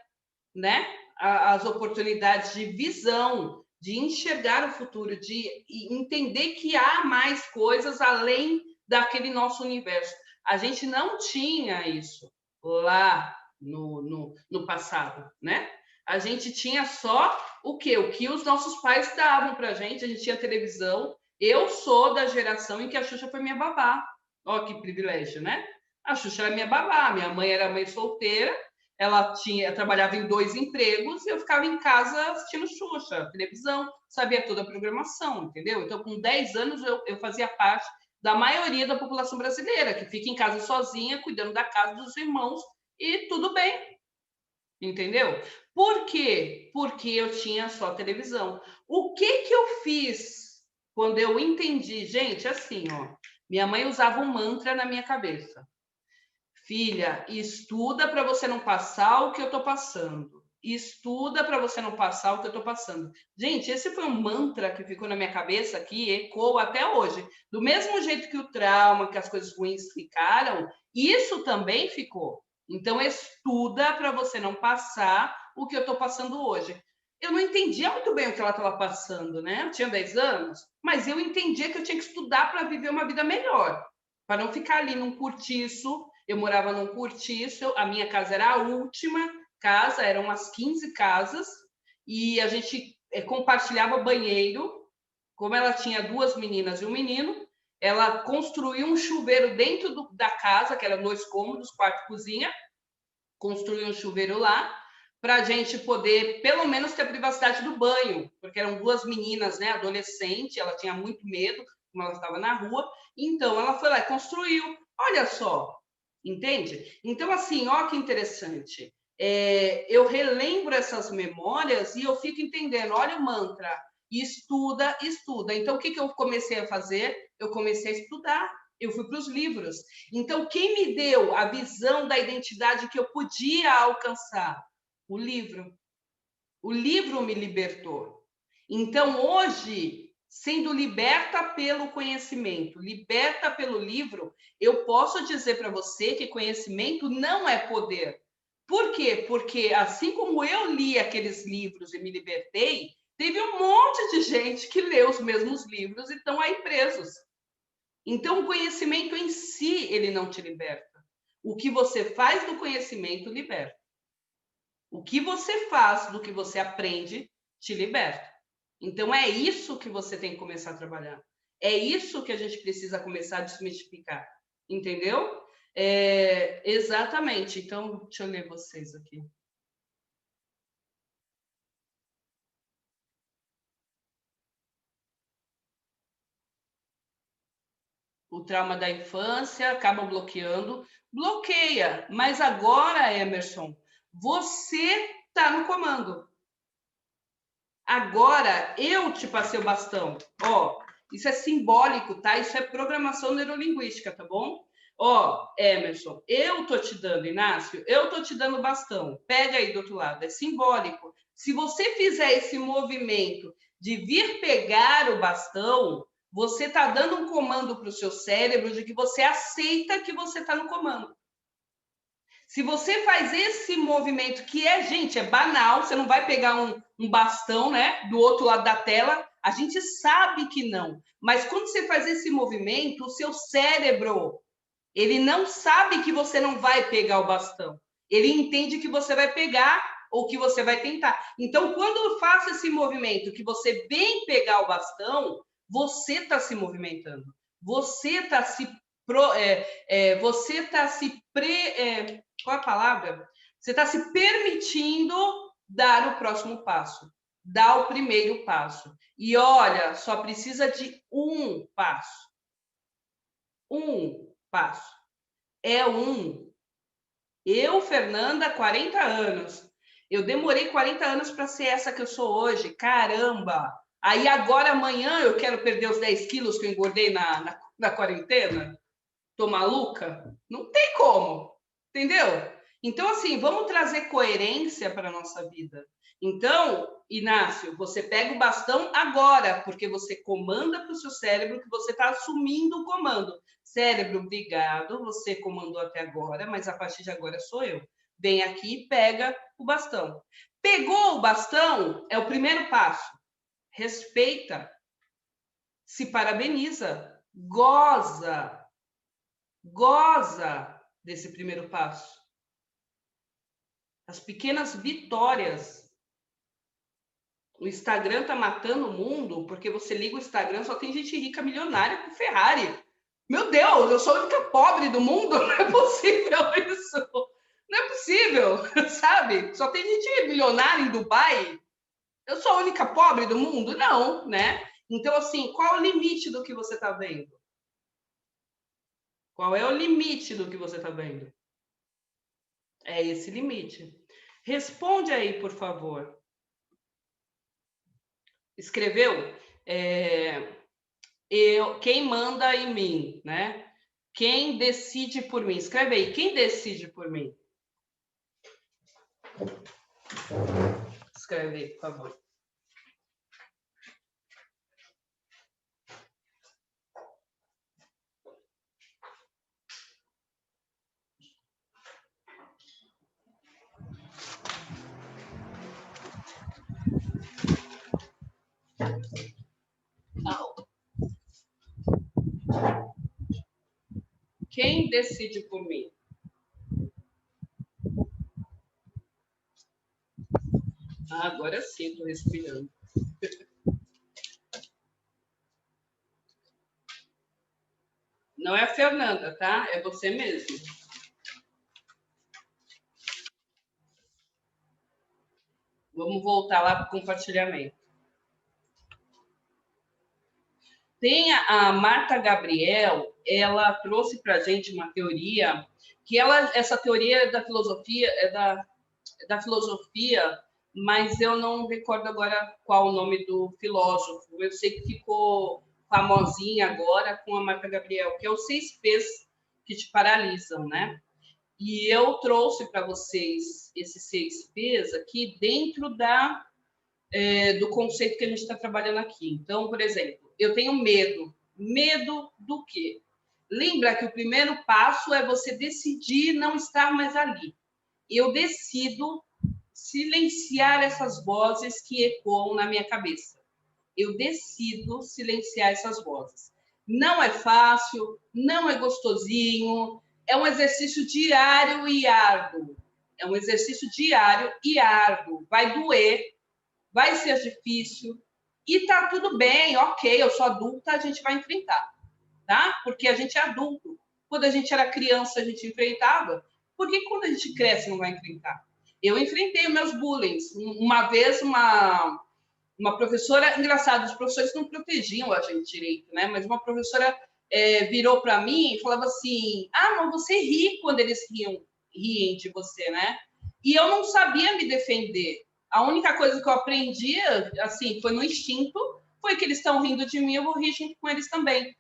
A: né, as oportunidades de visão, de enxergar o futuro, de entender que há mais coisas além daquele nosso universo. A gente não tinha isso lá no passado, né? A gente tinha só o quê? O que os nossos pais davam para a gente tinha televisão. Eu sou da geração em que a Xuxa foi minha babá. Ó, que privilégio, né? A Xuxa era minha babá, minha mãe era mãe solteira, ela trabalhava em 2 empregos e eu ficava em casa assistindo Xuxa, televisão, sabia toda a programação, entendeu? Então, com 10 anos, eu fazia parte da maioria da população brasileira, que fica em casa sozinha, cuidando da casa dos irmãos, e tudo bem, entendeu? Por quê? Porque eu tinha só televisão. O que eu fiz quando eu entendi? Gente, assim, ó, minha mãe usava um mantra na minha cabeça. Filha, estuda para você não passar o que eu estou passando. Estuda para você não passar o que eu estou passando. Gente, esse foi um mantra que ficou na minha cabeça, que ecoa até hoje. Do mesmo jeito que o trauma, que as coisas ruins ficaram, isso também ficou. Então, estuda para você não passar o que eu estou passando hoje. Eu não entendia muito bem o que ela estava passando, né? Eu tinha 10 anos, mas eu entendia que eu tinha que estudar para viver uma vida melhor, para não ficar ali num cortiço. Eu morava num cortiço, a minha casa era a última casa, eram umas 15 casas, e a gente compartilhava banheiro. Como ela tinha 2 meninas e um menino, ela construiu um chuveiro dentro da casa, que era 2 cômodos, quarto e cozinha, construiu um chuveiro lá, para a gente poder, pelo menos, ter a privacidade do banho, porque eram 2 meninas, né, adolescente, ela tinha muito medo, como ela estava na rua, então ela foi lá e construiu. Olha só, entende? Então, assim, ó que interessante. Eu relembro essas memórias e eu fico entendendo, olha o mantra, estuda, estuda. Então, o que eu comecei a fazer? Eu comecei a estudar, eu fui para os livros. Então, quem me deu a visão da identidade que eu podia alcançar? O livro. O livro me libertou. Então, hoje, sendo liberta pelo conhecimento, liberta pelo livro, eu posso dizer para você que conhecimento não é poder. Por quê? Porque assim como eu li aqueles livros e me libertei, teve um monte de gente que leu os mesmos livros e estão aí presos. Então, o conhecimento em si, ele não te liberta. O que você faz do conhecimento liberta. O que você faz do que você aprende te liberta. Então, é isso que você tem que começar a trabalhar. É isso que a gente precisa começar a desmistificar. Entendeu? Exatamente. Então, deixa eu ler vocês aqui. O trauma da infância acaba bloqueando. Bloqueia. Mas agora, Emerson, você está no comando. Agora eu te passei o bastão. Ó, isso é simbólico, tá? Isso é programação neurolinguística, tá bom? Ó, Emerson, eu tô te dando, Inácio, eu tô te dando o bastão. Pega aí do outro lado, é simbólico. Se você fizer esse movimento de vir pegar o bastão, você está dando um comando para o seu cérebro de que você aceita que você está no comando. Se você faz esse movimento, que é, gente, é banal, você não vai pegar um bastão, né, do outro lado da tela, a gente sabe que não. Mas quando você faz esse movimento, o seu cérebro, ele não sabe que você não vai pegar o bastão. Ele entende que você vai pegar ou que você vai tentar. Então, quando eu faço esse movimento, que você vem pegar o bastão, você está se movimentando. Você está se você está se qual é a palavra? Você está se permitindo dar o próximo passo, dar o primeiro passo. E olha, só precisa de um passo. Um passo. É um. Eu, Fernanda, 40 anos. Eu demorei 40 anos para ser essa que eu sou hoje. Caramba! Aí agora, amanhã, eu quero perder os 10 quilos que eu engordei na quarentena? Tô maluca? Não tem como, entendeu? Então, assim, vamos trazer coerência para a nossa vida. Então, Inácio, você pega o bastão agora, porque você comanda para o seu cérebro que você está assumindo o comando. Cérebro, obrigado, você comandou até agora, mas a partir de agora sou eu. Vem aqui e pega o bastão. Pegou o bastão, é o primeiro passo. Respeita, se parabeniza, goza desse primeiro passo. As pequenas vitórias. O Instagram tá matando o mundo porque você liga o Instagram, só tem gente rica milionária com Ferrari. Meu Deus, eu sou a única pobre do mundo? Não é possível isso. Não é possível, sabe? Só tem gente milionária em Dubai. Eu sou a única pobre do mundo? Não, né? Então, assim, qual é o limite do que você está vendo? Qual é o limite do que você está vendo? É esse limite. Responde aí, por favor. Escreveu? Quem manda em mim, né? Quem decide por mim? Escreve aí, quem decide por mim? Escreve aí, por favor. Quem decide por mim? Ah, agora sim, estou respirando. Não é a Fernanda, tá? É você mesmo. Vamos voltar lá para o compartilhamento. Tem a Marta Gabriel, ela trouxe para a gente uma teoria, que essa teoria é da filosofia, da filosofia, mas eu não recordo agora qual o nome do filósofo. Eu sei que ficou famosinha agora com a Marta Gabriel, que é os 6 P's que te paralisam, né? E eu trouxe para vocês esses 6 P's aqui dentro do conceito que a gente está trabalhando aqui. Então, por exemplo, eu tenho medo. Medo do quê? Lembra que o primeiro passo é você decidir não estar mais ali. Eu decido silenciar essas vozes que ecoam na minha cabeça. Eu decido silenciar essas vozes. Não é fácil, não é gostosinho, é um exercício diário e árduo. É um exercício diário e árduo. Vai doer, vai ser difícil, e tá tudo bem, ok, eu sou adulta, a gente vai enfrentar, tá? Porque a gente é adulto. Quando a gente era criança, a gente enfrentava. Por que quando a gente cresce não vai enfrentar? Eu enfrentei os meus bullying. Uma vez, uma professora, engraçado, os professores não protegiam a gente direito, né? Mas uma professora virou para mim e falava assim: ah, mas você ri quando eles riem de você, né? E eu não sabia me defender. A única coisa que eu aprendi, assim, foi no instinto, foi que eles estão rindo de mim, eu vou rir junto com eles também.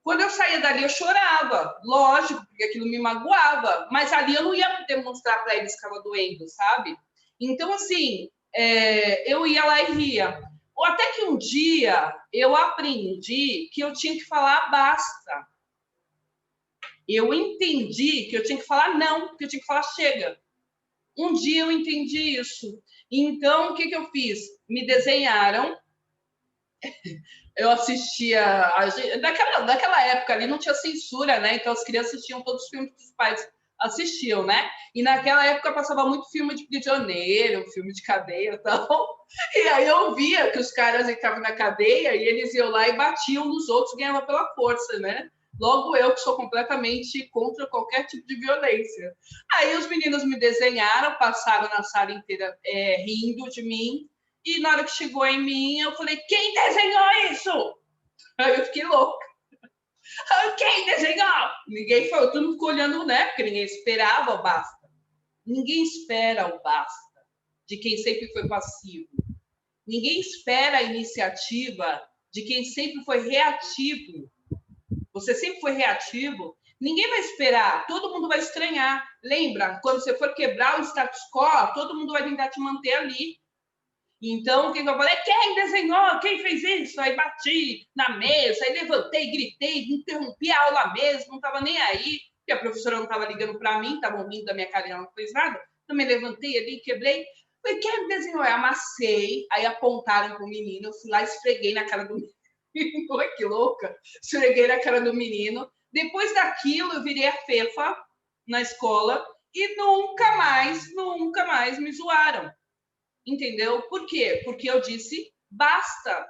A: Quando eu saía dali, eu chorava, lógico, porque aquilo me magoava, mas ali eu não ia demonstrar para eles que estava doendo, sabe? Então, assim, eu ia lá e ria. Ou até que um dia eu aprendi que eu tinha que falar basta. Eu entendi que eu tinha que falar não, que eu tinha que falar chega. Um dia eu entendi isso. Então, o que eu fiz? Me desenharam. Eu assistia. Naquela época ali não tinha censura, né? Então as crianças assistiam todos os filmes que os pais assistiam, né? E naquela época passava muito filme de prisioneiro, filme de cadeia e tal. E aí eu via que os caras entravam na cadeia e eles iam lá e batiam nos outros, ganhavam pela força, né? Logo eu, que sou completamente contra qualquer tipo de violência. Aí os meninos me desenharam, passaram na sala inteira rindo de mim. E na hora que chegou em mim, eu falei: quem desenhou isso? Aí eu fiquei louca. Quem desenhou? Ninguém falou, todo mundo ficou olhando, né? Porque ninguém esperava o basta. Ninguém espera o basta de quem sempre foi passivo. Ninguém espera a iniciativa de quem sempre foi reativo. Você sempre foi reativo, ninguém vai esperar, todo mundo vai estranhar. Lembra, quando você for quebrar o status quo, todo mundo vai tentar te manter ali. Então, o que eu falei? Quem desenhou? Quem fez isso? Aí bati na mesa, aí levantei, gritei, interrompi a aula mesmo, não estava nem aí, porque a professora não estava ligando para mim, estavam rindo da minha cara e ela não fez nada. Também levantei ali, quebrei. Falei, quem desenhou? Eu amassei, aí apontaram para o menino, eu fui lá e esfreguei na cara do menino. Olha que louca! Esfreguei na cara do menino. Depois daquilo, eu virei a fefa na escola e nunca mais me zoaram. Entendeu? Por quê? Porque eu disse basta.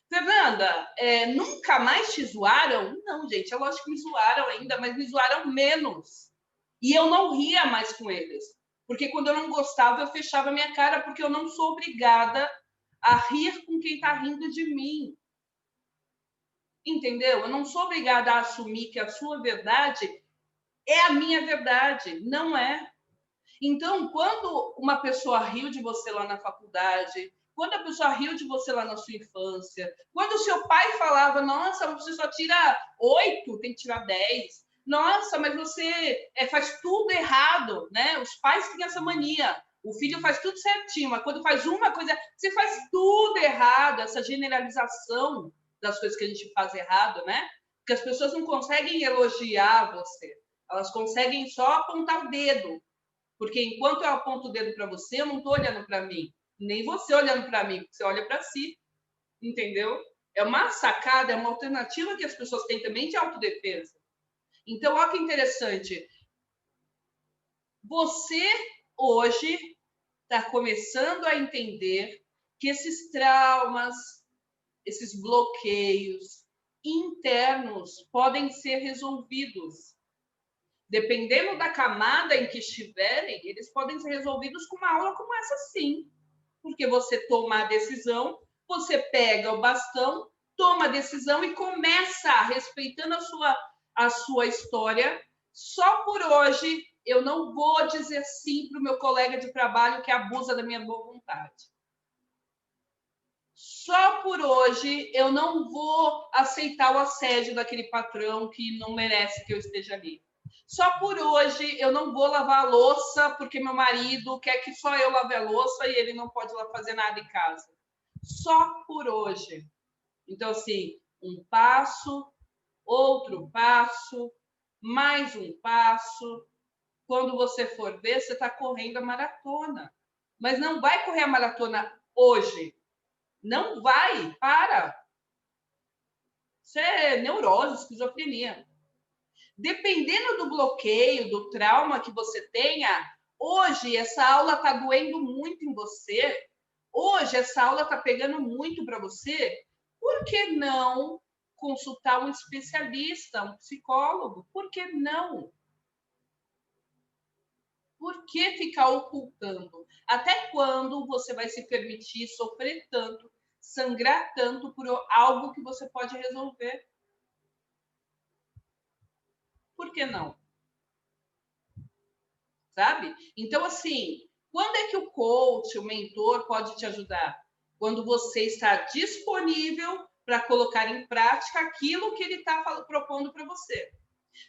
A: Fernanda, nunca mais te zoaram? Não, gente, é lógico que me zoaram ainda, mas me zoaram menos. E eu não ria mais com eles. Porque quando eu não gostava, eu fechava minha cara, porque eu não sou obrigada a rir com quem está rindo de mim. Entendeu? Eu não sou obrigada a assumir que a sua verdade é a minha verdade. Não é. Então, quando uma pessoa riu de você lá na faculdade, quando a pessoa riu de você lá na sua infância, quando o seu pai falava, nossa, você só tira 8, tem que tirar 10. Nossa, mas você faz tudo errado, né? Os pais têm essa mania. O filho faz tudo certinho, mas quando faz uma coisa, você faz tudo errado, essa generalização das coisas que a gente faz errado, né? Porque as pessoas não conseguem elogiar você, elas conseguem só apontar o dedo. Porque enquanto eu aponto o dedo para você, eu não estou olhando para mim. Nem você olhando para mim, você olha para si. Entendeu? É uma sacada, é uma alternativa que as pessoas têm também de autodefesa. Então, olha que interessante. Você, hoje, está começando a entender que esses traumas, esses bloqueios internos podem ser resolvidos. Dependendo da camada em que estiverem, eles podem ser resolvidos com uma aula como essa, sim. Porque você toma a decisão, você pega o bastão, toma a decisão e começa, respeitando a sua história. Só por hoje, eu não vou dizer sim para o meu colega de trabalho que abusa da minha boa vontade. Só por hoje, eu não vou aceitar o assédio daquele patrão que não merece que eu esteja ali. Só por hoje eu não vou lavar a louça porque meu marido quer que só eu lave a louça e ele não pode lá fazer nada em casa. Só por hoje. Então, assim, um passo, outro passo, mais um passo. Quando você for ver, você está correndo a maratona. Mas não vai correr a maratona hoje. Não vai, para. Isso é neurose, esquizofrenia. Dependendo do bloqueio, do trauma que você tenha, hoje essa aula está doendo muito em você, hoje essa aula está pegando muito para você, por que não consultar um especialista, um psicólogo? Por que não? Por que ficar ocultando? Até quando você vai se permitir sofrer tanto, sangrar tanto por algo que você pode resolver? Por que não? Sabe? Então, assim, quando é que o coach, o mentor pode te ajudar? Quando você está disponível para colocar em prática aquilo que ele está propondo para você.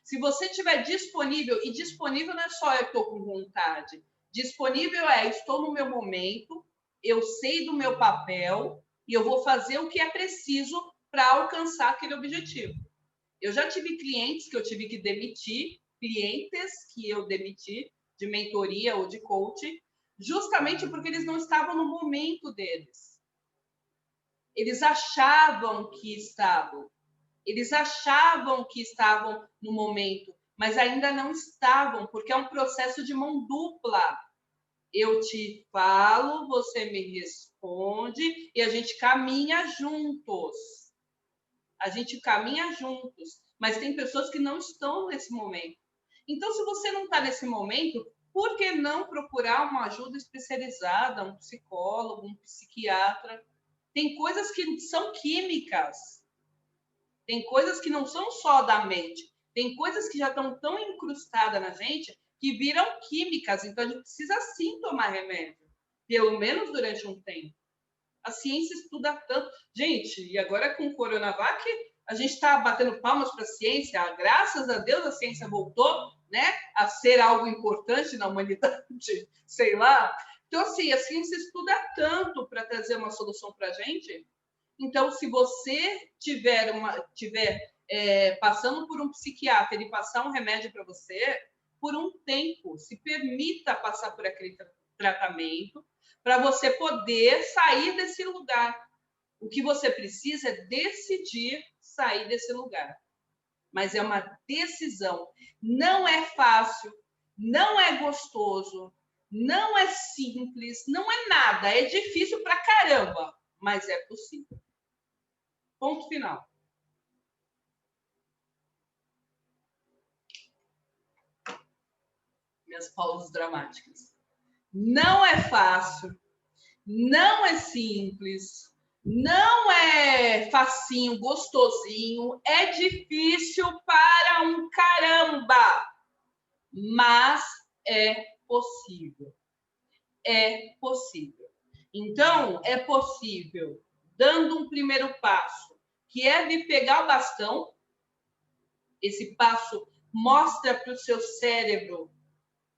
A: Se você estiver disponível, e disponível não é só eu estou com vontade, disponível é estou no meu momento, eu sei do meu papel e eu vou fazer o que é preciso para alcançar aquele objetivo. Eu já tive clientes que eu tive que demitir, clientes que eu demiti de mentoria ou de coaching, justamente porque eles não estavam no momento deles. Eles achavam que estavam. Eles achavam que estavam no momento, mas ainda não estavam, porque é um processo de mão dupla. Eu te falo, você me responde e a gente caminha juntos. A gente caminha juntos, mas tem pessoas que não estão nesse momento. Então, se você não está nesse momento, por que não procurar uma ajuda especializada, um psicólogo, um psiquiatra? Tem coisas que são químicas, tem coisas que não são só da mente, tem coisas que já estão tão incrustadas na gente que viram químicas, então a gente precisa sim tomar remédio, pelo menos durante um tempo. A ciência estuda tanto. Gente, e agora com o Coronavac, a gente está batendo palmas para a ciência. Graças a Deus a ciência voltou, né, a ser algo importante na humanidade, sei lá. Então, assim, a ciência estuda tanto para trazer uma solução para a gente. Então, se você tiver passando por um psiquiatra, ele passar um remédio para você, por um tempo, se permita passar por aquele tratamento, para você poder sair desse lugar. O que você precisa é decidir sair desse lugar. Mas é uma decisão. Não é fácil, não é gostoso, não é simples, não é nada. É difícil pra caramba, mas é possível. Ponto final. Minhas pausas dramáticas. Não é fácil, não é simples, não é facinho, gostosinho, é difícil para um caramba, mas é possível. É possível. Então, é possível, dando um primeiro passo, que é de pegar o bastão. Esse passo mostra para o seu cérebro,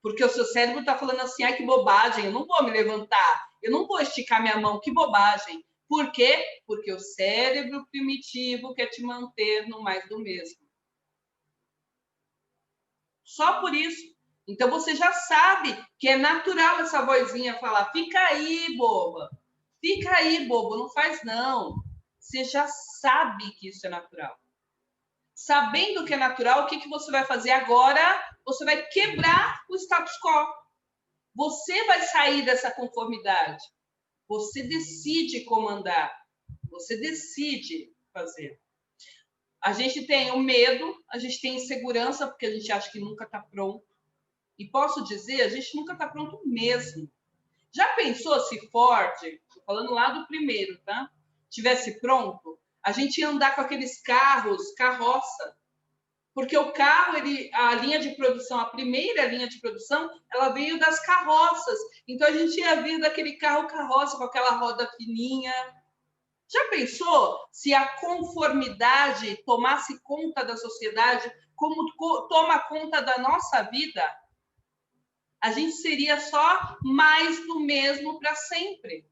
A: porque o seu cérebro está falando assim, ai, que bobagem, eu não vou me levantar, eu não vou esticar minha mão, que bobagem. Por quê? Porque o cérebro primitivo quer te manter no mais do mesmo. Só por isso. Então, você já sabe que é natural essa vozinha falar, fica aí, boba. Fica aí, bobo, não faz não. Você já sabe que isso é natural. Sabendo que é natural, o que você vai fazer agora? Você vai quebrar o status quo. Você vai sair dessa conformidade. Você decide comandar. Você decide fazer. A gente tem o medo, a gente tem insegurança, porque a gente acha que nunca está pronto. E posso dizer, a gente nunca está pronto mesmo. Já pensou se Ford, estou falando lá do primeiro, tá? Tivesse pronto, a gente ia andar com aqueles carros, carroça. Porque o carro, a linha de produção, a primeira linha de produção, ela veio das carroças. Então a gente ia vir daquele carro carroça com aquela roda fininha. Já pensou se a conformidade tomasse conta da sociedade, como toma conta da nossa vida? A gente seria só mais do mesmo para sempre.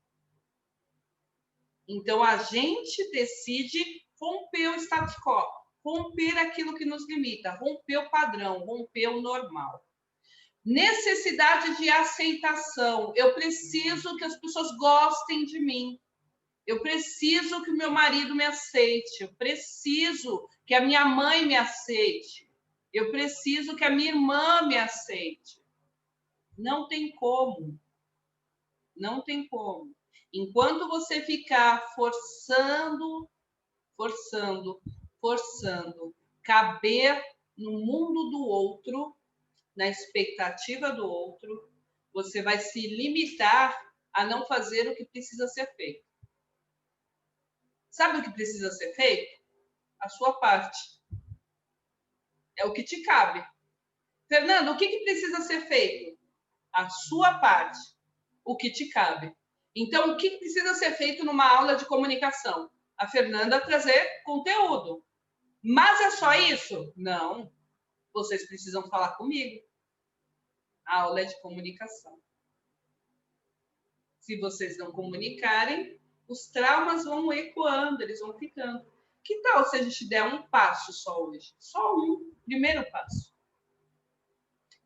A: Então, a gente decide romper o status quo, romper aquilo que nos limita, romper o padrão, romper o normal. Necessidade de aceitação. Eu preciso que as pessoas gostem de mim. Eu preciso que o meu marido me aceite. Eu preciso que a minha mãe me aceite. Eu preciso que a minha irmã me aceite. Não tem como. Não tem como. Enquanto você ficar forçando, caber no mundo do outro, na expectativa do outro, você vai se limitar a não fazer o que precisa ser feito. Sabe o que precisa ser feito? A sua parte. É o que te cabe. Fernando, o que precisa ser feito? A sua parte. O que te cabe. Então, o que precisa ser feito numa aula de comunicação? A Fernanda trazer conteúdo. Mas é só isso? Não. Vocês precisam falar comigo. A aula é de comunicação. Se vocês não comunicarem, os traumas vão ecoando, eles vão ficando. Que tal se a gente der um passo só hoje? Só um, primeiro passo.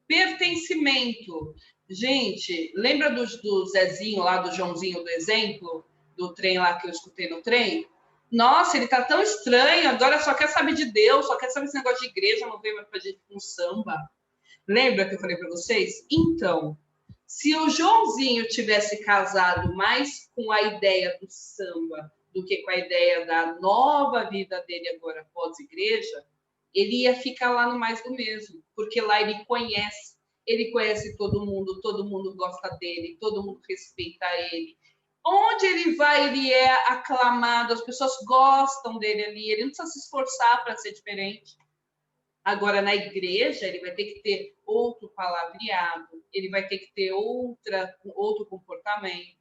A: Pertencimento. Gente, lembra do Zezinho lá, do Joãozinho do exemplo? Do trem lá que eu escutei no trem? Nossa, ele tá tão estranho, agora só quer saber de Deus, só quer saber esse negócio de igreja, não vem mais pra gente com samba. Lembra que eu falei para vocês? Então, se o Joãozinho tivesse casado mais com a ideia do samba do que com a ideia da nova vida dele agora pós-igreja, ele ia ficar lá no mais do mesmo, porque lá ele conhece todo mundo gosta dele, todo mundo respeita ele. Onde ele vai, ele é aclamado, as pessoas gostam dele ali, ele não precisa se esforçar para ser diferente. Agora, na igreja, ele vai ter que ter outro palavreado, ele vai ter que ter outro comportamento.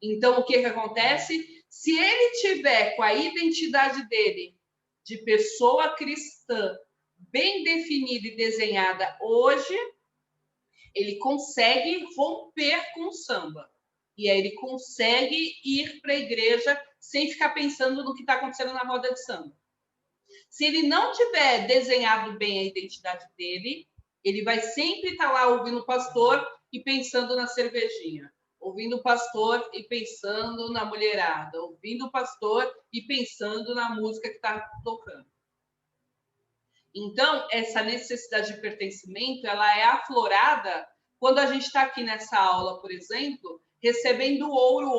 A: Então, o que acontece? Se ele tiver com a identidade dele de pessoa cristã bem definida e desenhada hoje, ele consegue romper com o samba. E aí ele consegue ir para a igreja sem ficar pensando no que está acontecendo na roda de samba. Se ele não tiver desenhado bem a identidade dele, ele vai sempre estar lá ouvindo o pastor e pensando na cervejinha, ouvindo o pastor e pensando na mulherada, ouvindo o pastor e pensando na música que está tocando. Então, essa necessidade de pertencimento, ela é aflorada quando a gente está aqui nessa aula, por exemplo, recebendo ouro,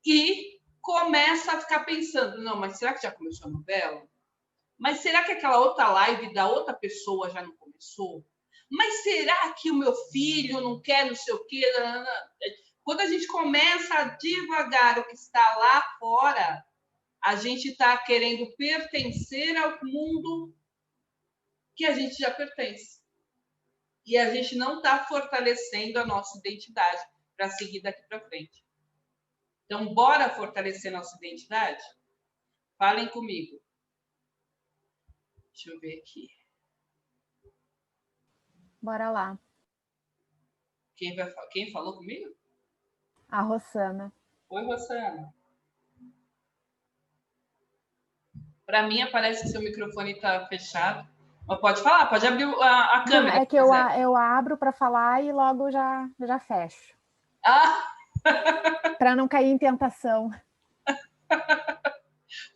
A: e começa a ficar pensando, não, mas será que já começou a novela? Mas será que aquela outra live da outra pessoa já não começou? Mas será que o meu filho não quer não sei o quê? Quando a gente começa a divagar o que está lá fora, a gente está querendo pertencer ao mundo que a gente já pertence. E a gente não está fortalecendo a nossa identidade para seguir daqui para frente. Então, bora fortalecer nossa identidade? Falem comigo. Deixa eu ver aqui.
B: Bora lá.
A: Quem falou comigo?
B: A Rossana.
A: Oi, Rossana. Para mim, parece que seu microfone está fechado. Mas pode falar, pode abrir a câmera.
B: Não, é que eu abro para falar e logo já fecho.
A: Ah!
B: Para não cair em tentação.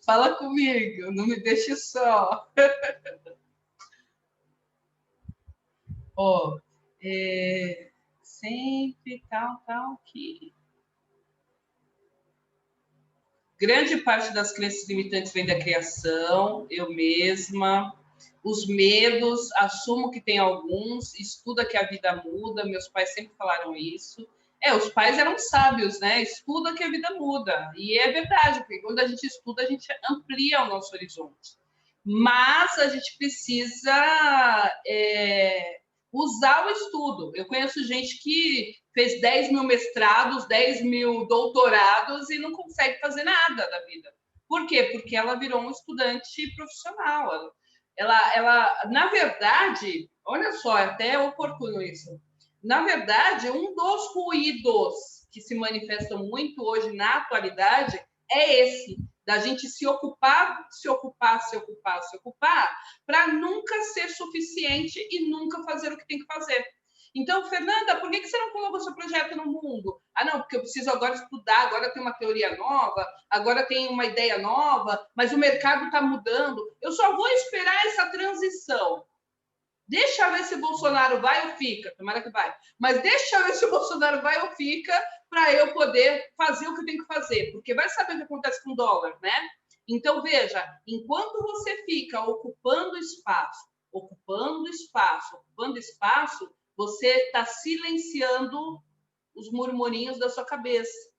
A: Fala comigo, não me deixe só. Ó, sempre tal que... Grande parte das crenças limitantes vem da criação, eu mesma. Os medos, assumo que tem alguns, estuda que a vida muda, meus pais sempre falaram isso. Os pais eram sábios, né? Estuda que a vida muda. E é verdade, porque quando a gente estuda, a gente amplia o nosso horizonte. Mas a gente precisa usar o estudo. Eu conheço gente que fez 10 mil mestrados, 10 mil doutorados e não consegue fazer nada da vida. Por quê? Porque ela virou um estudante profissional. Ela, na verdade, olha só, até é oportuno isso. Na verdade, um dos ruídos que se manifestam muito hoje na atualidade é esse, da gente se ocupar, para nunca ser suficiente e nunca fazer o que tem que fazer. Então, Fernanda, por que você não colocou seu projeto no mundo? Ah, não, porque eu preciso agora estudar, agora tem uma teoria nova, agora tem uma ideia nova, mas o mercado está mudando. Eu só vou esperar essa transição. Deixa eu ver se o Bolsonaro vai ou fica, tomara que vai. Mas deixa eu ver se o Bolsonaro vai ou fica para eu poder fazer o que eu tenho que fazer. Porque vai saber o que acontece com o dólar, né? Então, veja, enquanto você fica ocupando espaço, ocupando espaço, ocupando espaço, você está silenciando os murmurinhos da sua cabeça.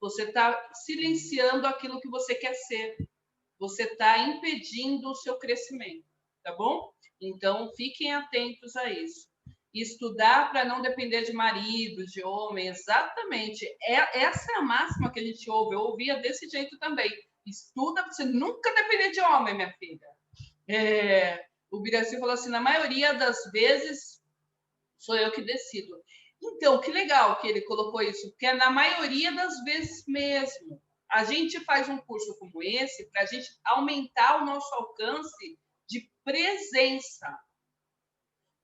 A: Você está silenciando aquilo que você quer ser. Você está impedindo o seu crescimento, tá bom? Então, fiquem atentos a isso. Estudar para não depender de marido, de homem, exatamente. Essa é a máxima que a gente ouve. Eu ouvia desse jeito também. Estuda para você nunca depender de homem, minha filha. O Biraci falou assim, na maioria das vezes sou eu que decido. Então, que legal que ele colocou isso, porque é na maioria das vezes mesmo. A gente faz um curso como esse para a gente aumentar o nosso alcance de presença.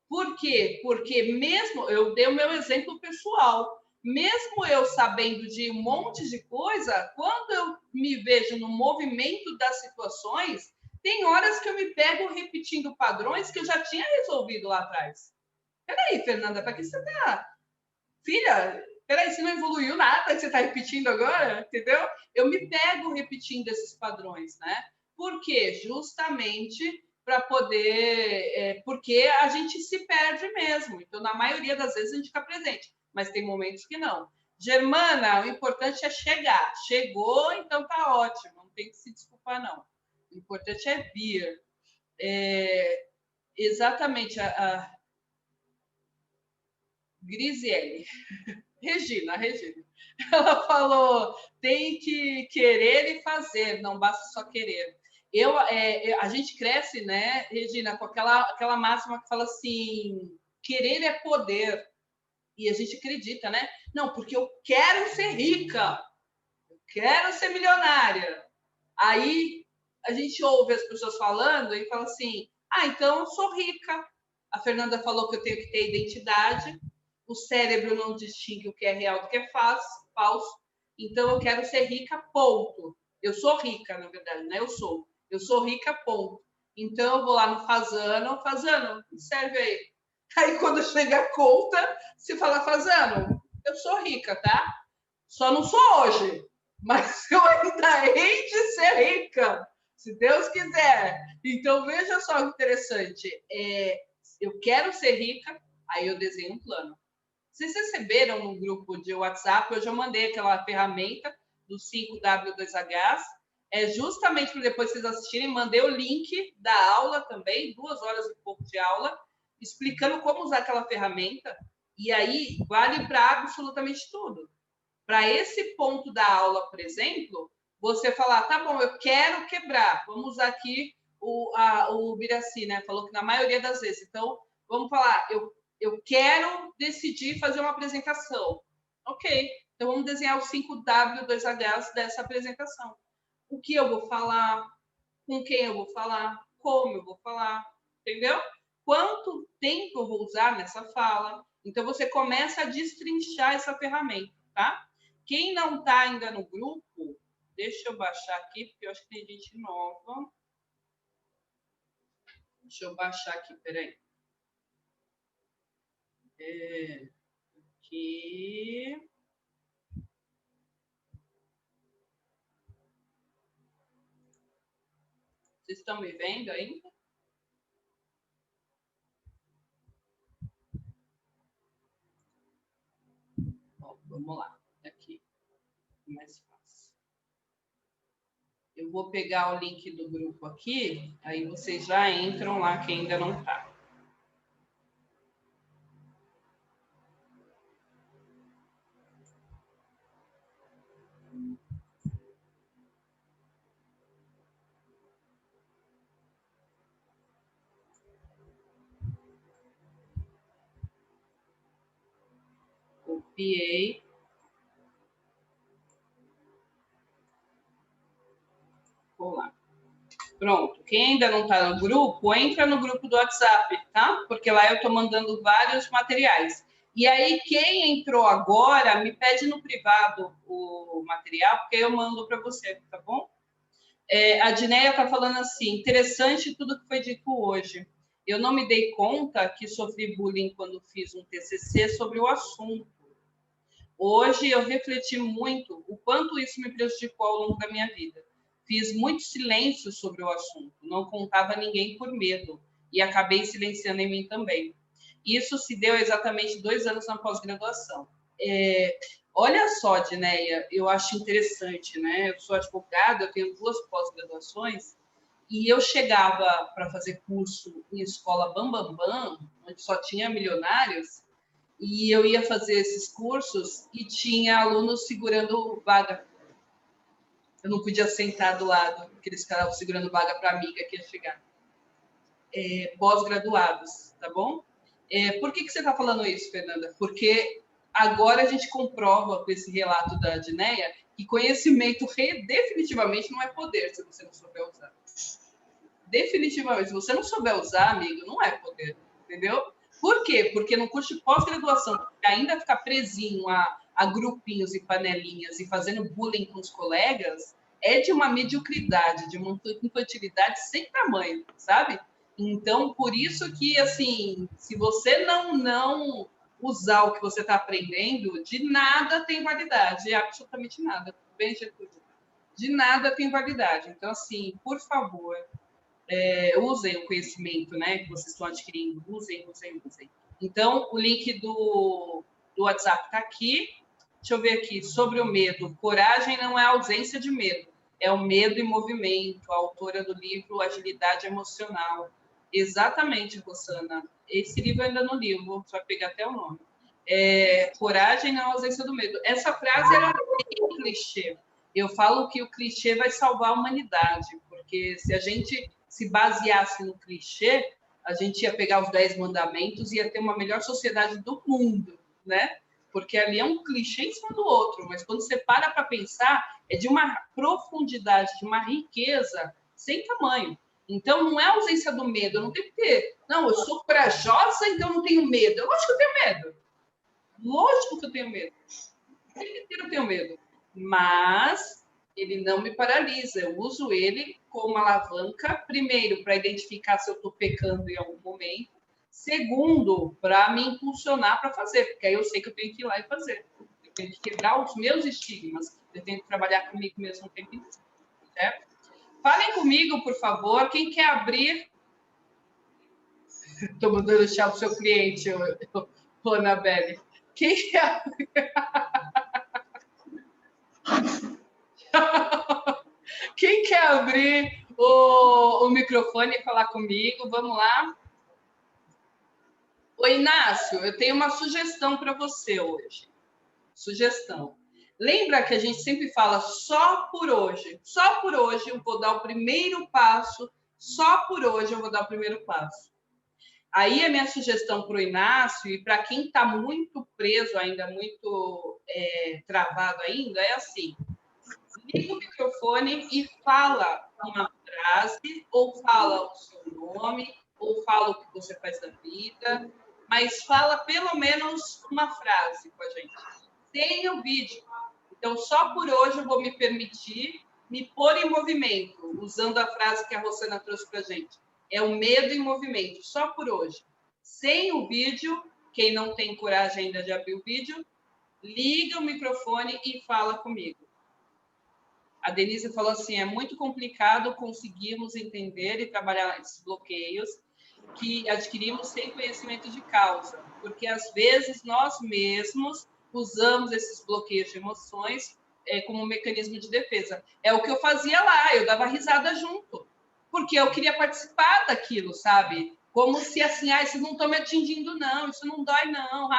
A: Por quê? Porque mesmo, eu dei o meu exemplo pessoal, mesmo eu sabendo de um monte de coisa, quando eu me vejo no movimento das situações, tem horas que eu me pego repetindo padrões que eu já tinha resolvido lá atrás. Peraí, Fernanda, para que você está... Filha, peraí, você não evoluiu nada que você está repetindo agora, entendeu? Eu me pego repetindo esses padrões, né? Por quê? Justamente para poder... porque a gente se perde mesmo. Então, na maioria das vezes, a gente fica presente, mas tem momentos que não. Germana, o importante é chegar. Chegou, então tá ótimo. Não tem que se desculpar, não. O importante é vir. Exatamente, a Grisiele. Regina. Ela falou: tem que querer e fazer, não basta só querer. A gente cresce, né, Regina, com aquela máxima que fala assim: querer é poder. E a gente acredita, né? Não, porque eu quero ser rica, eu quero ser milionária. Aí a gente ouve as pessoas falando e fala assim: ah, então eu sou rica. A Fernanda falou que eu tenho que ter identidade. O cérebro não distingue o que é real do que é falso. Então eu quero ser rica, ponto. Eu sou rica, na verdade, né? Eu sou rica, ponto. Então eu vou lá no Fazano, serve aí. Aí quando chega a conta, se fala, Fazano, eu sou rica, tá? Só não sou hoje, mas eu ainda hei de ser rica, se Deus quiser. Então, veja só que interessante. Eu quero ser rica, aí eu desenho um plano. Vocês receberam no grupo de WhatsApp, eu já mandei aquela ferramenta do 5W2H, justamente para depois vocês assistirem, mandei o link da aula também, 2 horas e pouco de aula, explicando como usar aquela ferramenta, e aí vale para absolutamente tudo. Para esse ponto da aula, por exemplo, você falar, tá bom, eu quero quebrar. Vamos usar aqui o Biraci, né? Falou que na maioria das vezes. Então, vamos falar, eu quero decidir fazer uma apresentação. Ok, então vamos desenhar os 5W2Hs dessa apresentação. O que eu vou falar, com quem eu vou falar, como eu vou falar, entendeu? Quanto tempo eu vou usar nessa fala. Então, você começa a destrinchar essa ferramenta, tá? Quem não está ainda no grupo, deixa eu baixar aqui, porque eu acho que tem gente nova. Deixa eu baixar aqui, peraí. Aqui. Vocês estão me vendo ainda? Bom, vamos lá. Aqui. Mais fácil. Eu vou pegar o link do grupo aqui, aí vocês já entram lá, quem ainda não está. Copiei. Vou lá. Pronto. Quem ainda não está no grupo, entra no grupo do WhatsApp, tá? Porque lá eu estou mandando vários materiais. E aí, quem entrou agora, me pede no privado o material, porque eu mando para você, tá bom? A Dineia está falando assim, interessante tudo que foi dito hoje. Eu não me dei conta que sofri bullying quando fiz um TCC sobre o assunto. Hoje eu refleti muito o quanto isso me prejudicou ao longo da minha vida. Fiz muito silêncio sobre o assunto, não contava a ninguém por medo e acabei silenciando em mim também. Isso se deu exatamente 2 anos na pós-graduação. Olha só, Dineia, eu acho interessante, né? Eu sou advogada, eu tenho 2 pós-graduações e eu chegava para fazer curso em escola Bambambam, onde só tinha milionários, e eu ia fazer esses cursos e tinha alunos segurando vaga. Eu não podia sentar do lado, porque eles ficavam segurando vaga para a amiga que ia chegar. Pós-graduados, tá bom? Por que você está falando isso, Fernanda? Porque agora a gente comprova com esse relato da Dineia que conhecimento definitivamente não é poder se você não souber usar. Definitivamente, se você não souber usar, amigo, não é poder, entendeu? Por quê? Porque no curso de pós-graduação, ainda ficar presinho a grupinhos e panelinhas e fazendo bullying com os colegas é de uma mediocridade, de uma infantilidade sem tamanho, sabe? Então, por isso que, assim, se você não usar o que você está aprendendo, de nada tem validade, absolutamente nada. Bem, Getúlio? De nada tem validade. Então, assim, por favor, usem o conhecimento, né, que vocês estão adquirindo. Usem. Então, o link do WhatsApp está aqui. Deixa eu ver aqui. Sobre o medo. Coragem não é ausência de medo. É o medo em movimento. A autora do livro Agilidade Emocional. Exatamente, Rosana. Esse livro eu ainda não li. Você vai pegar até o nome. Coragem não é ausência do medo. Essa frase era bem clichê. Eu falo que o clichê vai salvar a humanidade. Porque se a gente se baseasse no clichê, a gente ia pegar os 10 mandamentos e ia ter uma melhor sociedade do mundo, né? Porque ali é um clichê em cima do outro, mas quando você para pensar, é de uma profundidade, de uma riqueza sem tamanho. Então, não é a ausência do medo, eu não tenho que ter. Não, eu sou corajosa, então eu não tenho medo. Lógico que eu tenho medo. Lógico que eu tenho medo. O tempo inteiro eu tenho medo. Mas ele não me paralisa. Eu uso ele como alavanca, primeiro, para identificar se eu estou pecando em algum momento. Segundo, para me impulsionar para fazer, porque aí eu sei que eu tenho que ir lá e fazer. Eu tenho que quebrar os meus estigmas. Eu tenho que trabalhar comigo mesmo o tempo inteiro. Certo? Falem comigo, por favor. Quem quer abrir? Estou mandando deixar o seu cliente, Anabelle. Quem quer abrir? Quem quer abrir o microfone e falar comigo? Vamos lá. Oi, Inácio, eu tenho uma sugestão para você hoje. Sugestão. Lembra que a gente sempre fala só por hoje? Só por hoje eu vou dar o primeiro passo. Só por hoje eu vou dar o primeiro passo. Aí a minha sugestão para o Inácio e para quem está muito preso ainda, muito travado ainda, é assim. Liga o microfone e fala uma frase, ou fala o seu nome, ou fala o que você faz da vida, mas fala pelo menos uma frase com a gente. Sem o vídeo. Então, só por hoje eu vou me permitir me pôr em movimento, usando a frase que a Rosana trouxe para a gente. É o medo em movimento, só por hoje. Sem o vídeo, quem não tem coragem ainda de abrir o vídeo, liga o microfone e fala comigo. A Denise falou assim, é muito complicado conseguirmos entender e trabalhar esses bloqueios que adquirimos sem conhecimento de causa, porque às vezes nós mesmos usamos esses bloqueios de emoções como um mecanismo de defesa. É o que eu fazia lá, eu dava risada junto, porque eu queria participar daquilo, sabe? Como se assim, isso não está me atingindo não, isso não dói não,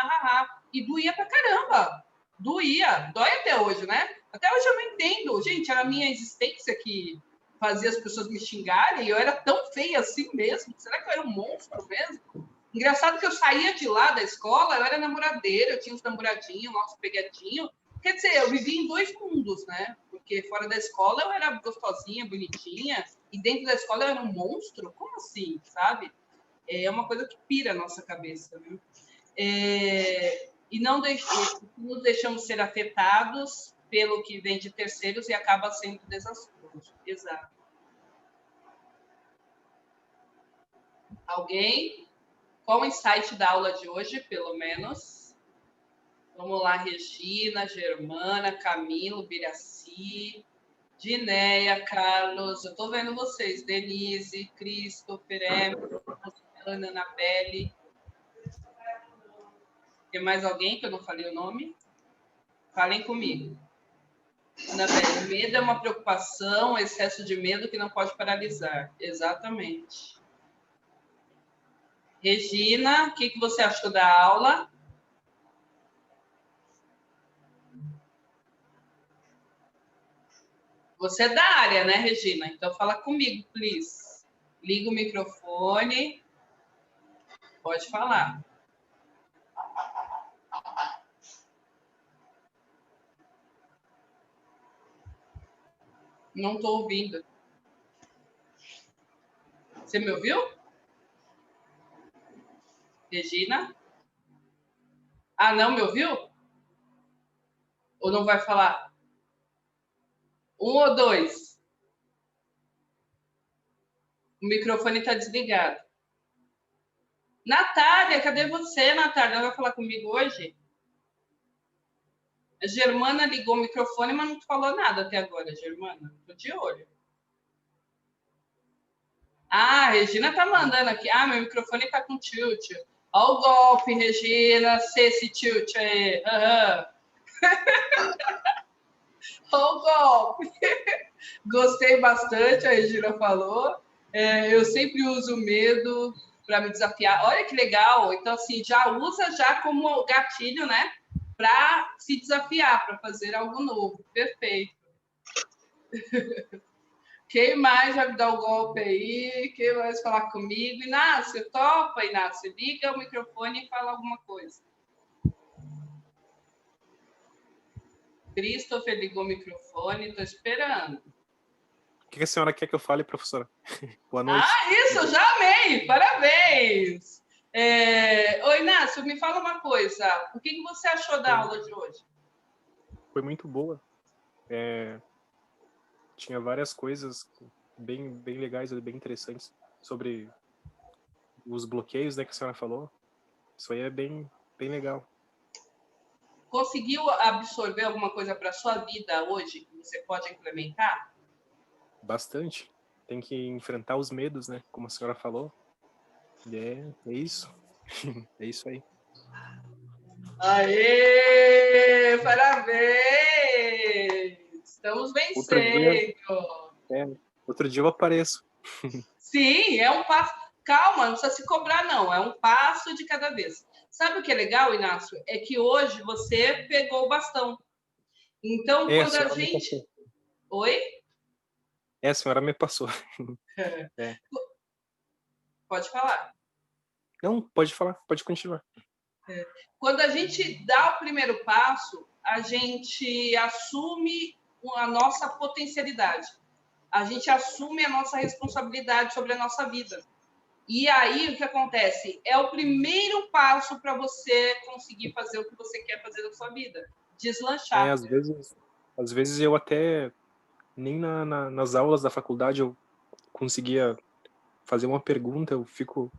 A: e doía pra caramba. Doía, dói até hoje, né? Até hoje eu não entendo. Gente, era a minha existência que fazia as pessoas me xingarem e eu era tão feia assim mesmo. Será que eu era um monstro mesmo? Engraçado que eu saía de lá da escola, eu era namoradeira, eu tinha uns namoradinhos, nosso pegadinho. Quer dizer, eu vivia em 2 mundos, né? porque fora da escola eu era gostosinha, bonitinha, e dentro da escola eu era um monstro? Como assim, sabe? É uma coisa que pira a nossa cabeça, viu? E não nos deixamos ser afetados pelo que vem de terceiros e acaba sendo desastroso. Exato. Alguém? Qual o insight da aula de hoje, pelo menos? Vamos lá, Regina, Germana, Camilo, Biraci, Dinéia, Carlos. Eu estou vendo vocês. Denise, Christopher, Emerson, Ana, Anabelle. Tem mais alguém que eu não falei o nome? Falem comigo. Anabelle, medo é uma preocupação, excesso de medo que não pode paralisar. Exatamente. Regina, o que você achou da aula? Você é da área, né, Regina? Então fala comigo, please. Liga o microfone. Pode falar. Não estou ouvindo. Você me ouviu? Regina? Ah, não me ouviu? Ou não vai falar? 1 ou 2? O microfone está desligado. Natália, cadê você, Natália? Ela vai falar comigo hoje? A Germana ligou o microfone, mas não falou nada até agora, Germana. Estou de olho. Ah, a Regina tá mandando aqui. Ah, meu microfone tá com tilt. Olha o golpe, Regina. Se esse tilt aí. Uhum. Olha o golpe. Gostei bastante, a Regina falou. Eu sempre uso medo para me desafiar. Olha que legal. Então, assim, já usa já como gatilho, né? Para se desafiar, para fazer algo novo. Perfeito. Quem mais vai me dar o golpe aí? Quem vai falar comigo? Inácio, topa, Inácio. Liga o microfone e fala alguma coisa. Christopher ligou o microfone, estou esperando.
C: O que a senhora quer que eu fale, professora? Boa noite.
A: Ah, isso, eu já amei! Parabéns! Oi, Inácio, me fala uma coisa. O que você achou da aula de hoje?
C: Foi muito boa. Tinha várias coisas bem legais e bem interessantes sobre os bloqueios, né, que a senhora falou. Isso aí é bem legal.
A: Conseguiu absorver alguma coisa para a sua vida hoje que você pode implementar?
C: Bastante. Tem que enfrentar os medos, né, como a senhora falou. E é isso. É isso aí.
A: Aê! Parabéns! Estamos vencendo!
C: Outro dia eu apareço.
A: Sim, é um passo. Calma, não precisa se cobrar, não. É um passo de cada vez. Sabe o que é legal, Inácio? É que hoje você pegou o bastão. Então, quando a gente. Oi?
C: A senhora me passou.
A: Pode falar.
C: Não, pode falar, pode continuar.
A: Quando a gente dá o primeiro passo, a gente assume a nossa potencialidade. A gente assume a nossa responsabilidade sobre a nossa vida. E aí, o que acontece? É o primeiro passo para você conseguir fazer o que você quer fazer na sua vida. Deslanchar.
C: Às vezes eu até, nem nas aulas da faculdade eu conseguia fazer uma pergunta, eu fico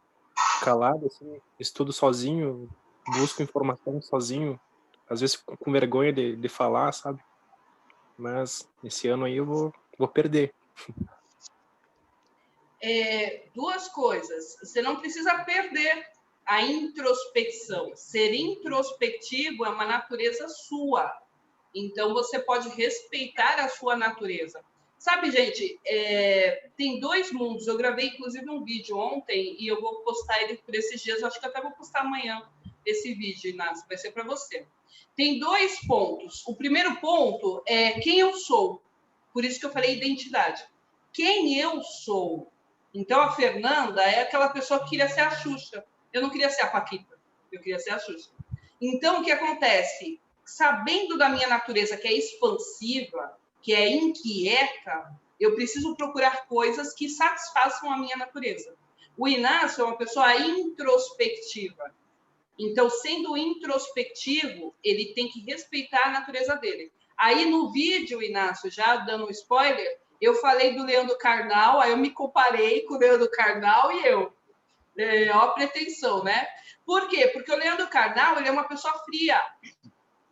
C: calado, assim, estudo sozinho, busco informação sozinho, às vezes fico com vergonha de falar, sabe? Mas esse ano aí eu vou perder.
A: Duas coisas. Você não precisa perder a introspecção. Ser introspectivo é uma natureza sua. Então, você pode respeitar a sua natureza. Sabe, gente, tem dois mundos. Eu gravei, inclusive, um vídeo ontem e eu vou postar ele por esses dias. Eu acho que até vou postar amanhã esse vídeo, Inácio. Vai ser para você. Tem dois pontos. O primeiro ponto é quem eu sou. Por isso que eu falei identidade. Quem eu sou? Então, a Fernanda é aquela pessoa que queria ser a Xuxa. Eu não queria ser a Paquita. Eu queria ser a Xuxa. Então, o que acontece? Sabendo da minha natureza, que é expansiva, que é inquieta, eu preciso procurar coisas que satisfaçam a minha natureza. O Inácio é uma pessoa introspectiva. Então, sendo introspectivo, ele tem que respeitar a natureza dele. Aí, no vídeo, Inácio, já dando um spoiler, eu falei do Leandro Carnal, aí eu me comparei com o Leandro Carnal e eu. Ó a pretensão, né? Por quê? Porque o Leandro Carnal, ele é uma pessoa fria.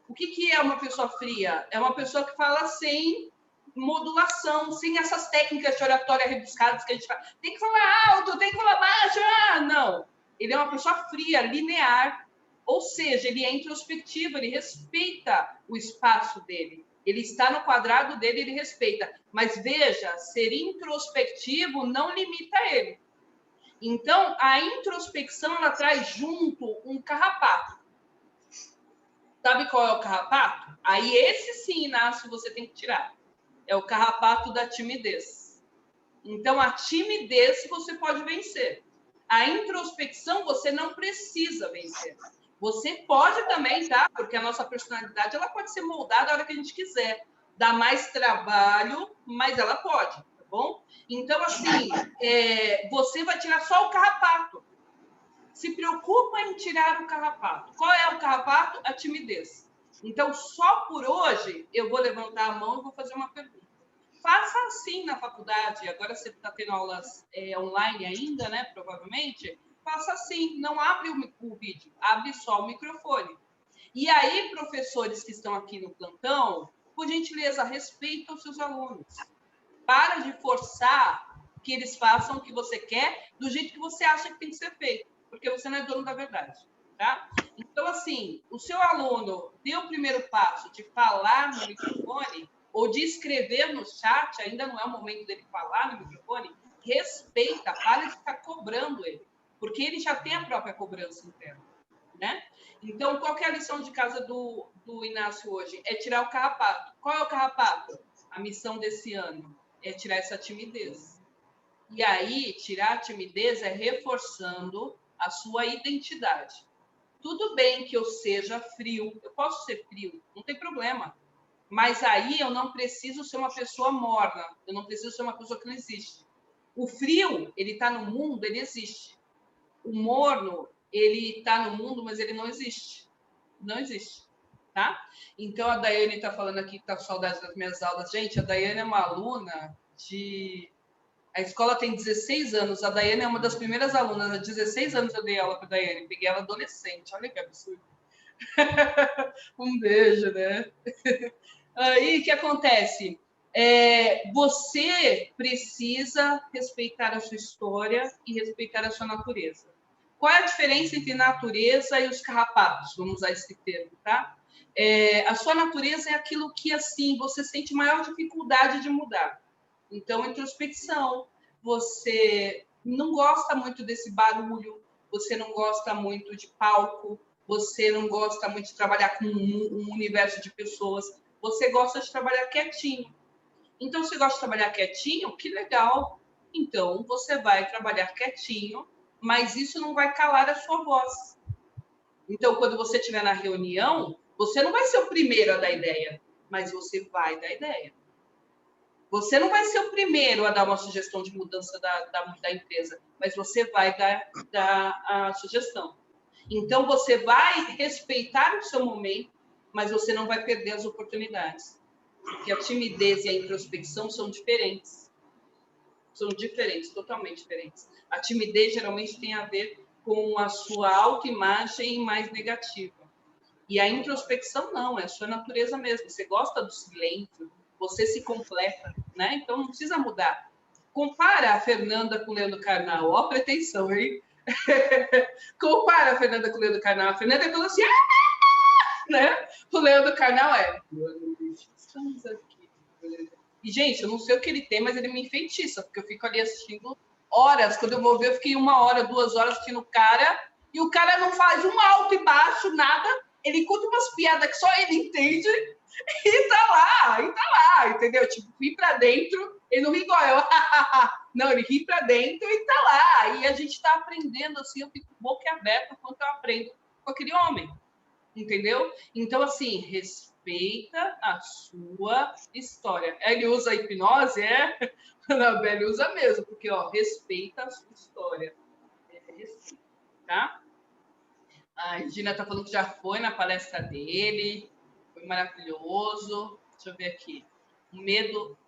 A: O que é uma pessoa fria? É uma pessoa que fala sem modulação, sem essas técnicas de oratória rebuscadas que a gente fala. Tem que falar alto, tem que falar baixo. Não. Ele é uma pessoa fria, linear. Ou seja, ele é introspectivo, ele respeita o espaço dele. Ele está no quadrado dele, ele respeita. Mas veja, ser introspectivo não limita ele. Então, a introspecção, ela traz junto um carrapato. Sabe qual é o carrapato? Aí esse sim, Inácio, você tem que tirar. É o carrapato da timidez. Então, a timidez você pode vencer. A introspecção você não precisa vencer. Você pode também, tá? Porque a nossa personalidade ela pode ser moldada a hora que a gente quiser. Dá mais trabalho, mas ela pode, tá bom? Então, assim, você vai tirar só o carrapato. Se preocupa em tirar o carrapato. Qual é o carrapato? A timidez. Então, só por hoje, eu vou levantar a mão e vou fazer uma pergunta. Faça assim na faculdade. Agora você está tendo aulas online ainda, né? Provavelmente. Faça assim. Não abre o vídeo. Abre só o microfone. E aí, professores que estão aqui no plantão, por gentileza, respeita os seus alunos. Para de forçar que eles façam o que você quer do jeito que você acha que tem que ser feito. Porque você não é dono da verdade, tá? Então, assim, o seu aluno deu o primeiro passo de falar no microfone ou de escrever no chat, ainda não é o momento dele falar no microfone, respeita, para de ficar cobrando ele, porque ele já tem a própria cobrança interna, né? Então, qual que é a lição de casa do Inácio hoje? É tirar o carrapato. Qual é o carrapato? A missão desse ano é tirar essa timidez. E aí, tirar a timidez é reforçando a sua identidade. Tudo bem que eu seja frio, eu posso ser frio, não tem problema. Mas aí eu não preciso ser uma pessoa morna, eu não preciso ser uma pessoa que não existe. O frio, ele está no mundo, ele existe. O morno, ele está no mundo, mas ele não existe. Não existe, tá? Então a Daiane está falando aqui que está com saudade das minhas aulas. Gente, a Daiane é uma aluna de... A escola tem 16 anos, a Daiane é uma das primeiras alunas. Há 16 anos eu dei aula para a Daiane, peguei ela adolescente, olha que absurdo. Um beijo, né? Aí, o que acontece? Você precisa respeitar a sua história e respeitar a sua natureza. Qual é a diferença entre natureza e os carrapatos? Vamos usar esse termo, tá? A sua natureza é aquilo que, assim, você sente maior dificuldade de mudar. Então, introspecção, você não gosta muito desse barulho, você não gosta muito de palco, você não gosta muito de trabalhar com um universo de pessoas, você gosta de trabalhar quietinho. Então, se gosta de trabalhar quietinho, que legal. Então, você vai trabalhar quietinho, mas isso não vai calar a sua voz. Então, quando você estiver na reunião, você não vai ser o primeiro a dar ideia, mas você vai dar ideia. Você não vai ser o primeiro a dar uma sugestão de mudança da empresa, mas você vai dar a sugestão. Então, você vai respeitar o seu momento, mas você não vai perder as oportunidades. Porque a timidez e a introspecção são diferentes. São diferentes, totalmente diferentes. A timidez geralmente tem a ver com a sua autoimagem mais negativa. E a introspecção não, é a sua natureza mesmo. Você gosta do silêncio, você se completa, né? Então não precisa mudar. Compara a Fernanda com o Leandro Carnal. Ó a pretensão, hein? Compara a Fernanda com o Leandro Carnal. A Fernanda falou assim, né? O Leandro Carnal estamos aqui. E, gente, eu não sei o que ele tem, mas ele me enfeitiça, porque eu fico ali assistindo horas. Quando eu vou ver, eu fiquei 1 hora, 2 horas assistindo o cara, e o cara não faz um alto e baixo, nada. Ele conta umas piadas que só ele entende e tá lá, entendeu? Tipo, ri pra dentro, ele não ri igual eu. Não, ele ri pra dentro e tá lá. E a gente tá aprendendo, assim, eu fico boca aberta enquanto eu aprendo com aquele homem. entendeu? Então, assim, respeita a sua história. Ele usa a hipnose, é? A Anabelle usa mesmo, porque, ó, respeita a sua história. Respeita, tá? A Regina tá falando que já foi na palestra dele, foi maravilhoso. Deixa eu ver aqui. O medo...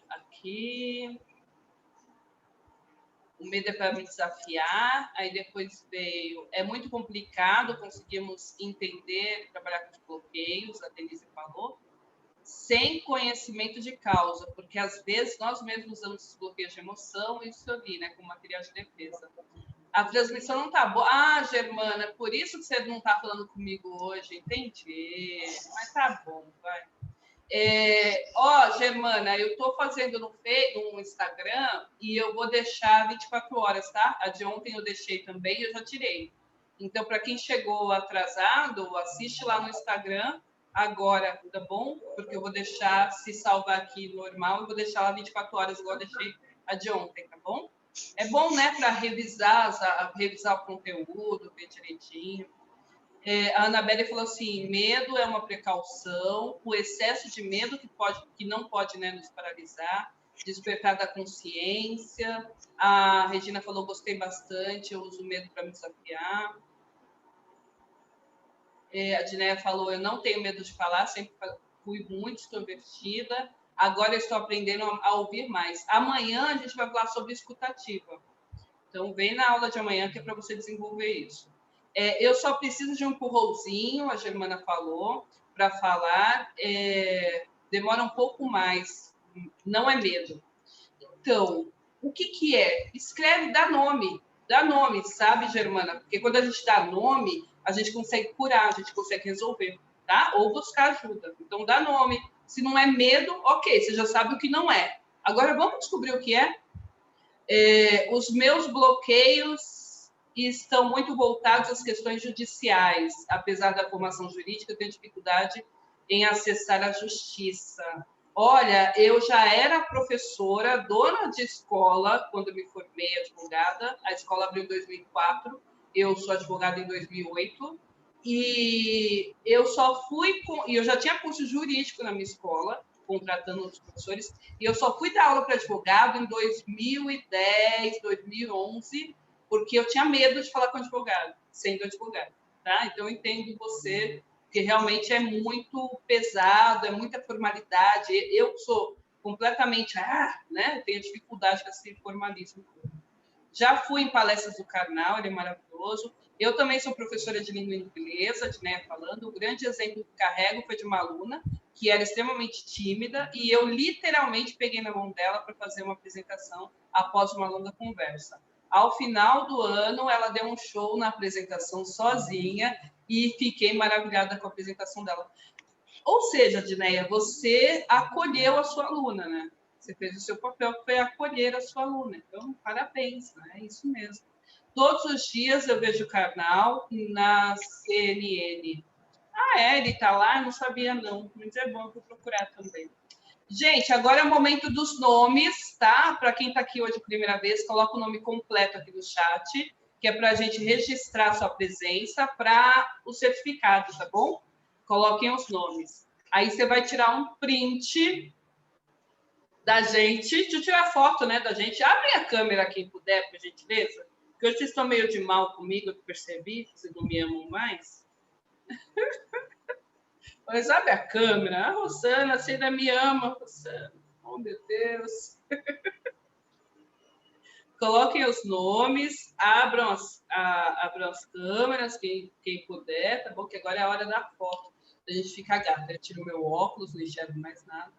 A: aqui... O medo é para me desafiar, aí depois veio, é muito complicado, conseguimos entender, trabalhar com os bloqueios, a Denise falou, sem conhecimento de causa, porque às vezes nós mesmos usamos esses bloqueios de emoção, isso ali, né, como material de defesa. A transmissão não tá boa. Ah, Germana, por isso que você não tá falando comigo hoje, entendi. Mas tá bom, vai. Germana, eu estou fazendo no Instagram e eu vou deixar 24 horas, tá? A de ontem eu deixei também e eu já tirei. Então, para quem chegou atrasado, assiste lá no Instagram agora, tá bom? Porque eu vou deixar, se salvar aqui normal, eu vou deixar lá 24 horas, igual eu deixei a de ontem, tá bom? É bom, né, para revisar o conteúdo, ver direitinho. A Anabelle falou assim, medo é uma precaução, o excesso de medo que não pode, né, nos paralisar, despertar da consciência. A Regina falou, gostei bastante, eu uso medo para me desafiar. A Dinéia falou, eu não tenho medo de falar, sempre fui muito extrovertida, agora eu estou aprendendo a ouvir mais. Amanhã a gente vai falar sobre escutativa. Então, vem na aula de amanhã que é para você desenvolver isso. Eu só preciso de um empurrãozinho, a Germana falou, para falar. Demora um pouco mais, não é medo. Então, o que é? Escreve, dá nome, sabe, Germana? Porque quando a gente dá nome, a gente consegue curar, a gente consegue resolver, tá? Ou buscar ajuda. Então, dá nome. Se não é medo, ok, você já sabe o que não é. Agora, vamos descobrir o que é? Os meus bloqueios estão muito voltados às questões judiciais. Apesar da formação jurídica, eu tenho dificuldade em acessar a justiça. Olha, eu já era professora, dona de escola, quando me formei advogada. A escola abriu em 2004, eu sou advogada em 2008. E eu só fui... E eu já tinha curso jurídico na minha escola, contratando outros professores, e eu só fui dar aula para advogado em 2010, 2011, porque eu tinha medo de falar com advogado, sendo advogado, tá? Então, eu entendo você, porque realmente é muito pesado, é muita formalidade. Eu sou completamente, né? Tenho dificuldade com esse formalismo. Já fui em palestras do Karnal, ele é maravilhoso. Eu também sou professora de língua inglesa, né, falando. O grande exemplo que carrego foi de uma aluna que era extremamente tímida e eu literalmente peguei na mão dela para fazer uma apresentação após uma longa conversa. Ao final do ano, ela deu um show na apresentação sozinha e fiquei maravilhada com a apresentação dela. Ou seja, Dinéia, você acolheu a sua aluna, né? Você fez o seu papel, que foi acolher a sua aluna. Então, parabéns, né? É isso mesmo. Todos os dias eu vejo o Karnal na CNN. Ele está lá? Eu não sabia, não. Mas é bom, eu vou procurar também. Gente, agora é o momento dos nomes, tá? Para quem está aqui hoje a primeira vez, coloca o nome completo aqui no chat, que é para a gente registrar a sua presença para o certificado, tá bom? Coloquem os nomes. Aí você vai tirar um print da gente. Deixa eu tirar foto, né, da gente. Abre a câmera, quem puder, por gentileza. Porque hoje vocês estão meio de mal comigo, eu percebi. Vocês não me amam mais. Mas abre a câmera. A Rosana, você ainda me ama, Rosana. Oh, meu Deus. Coloquem os nomes, abram as câmeras, quem puder, tá bom? Que agora é a hora da foto. A gente fica gata. Eu tiro meu óculos, não enxergo mais nada.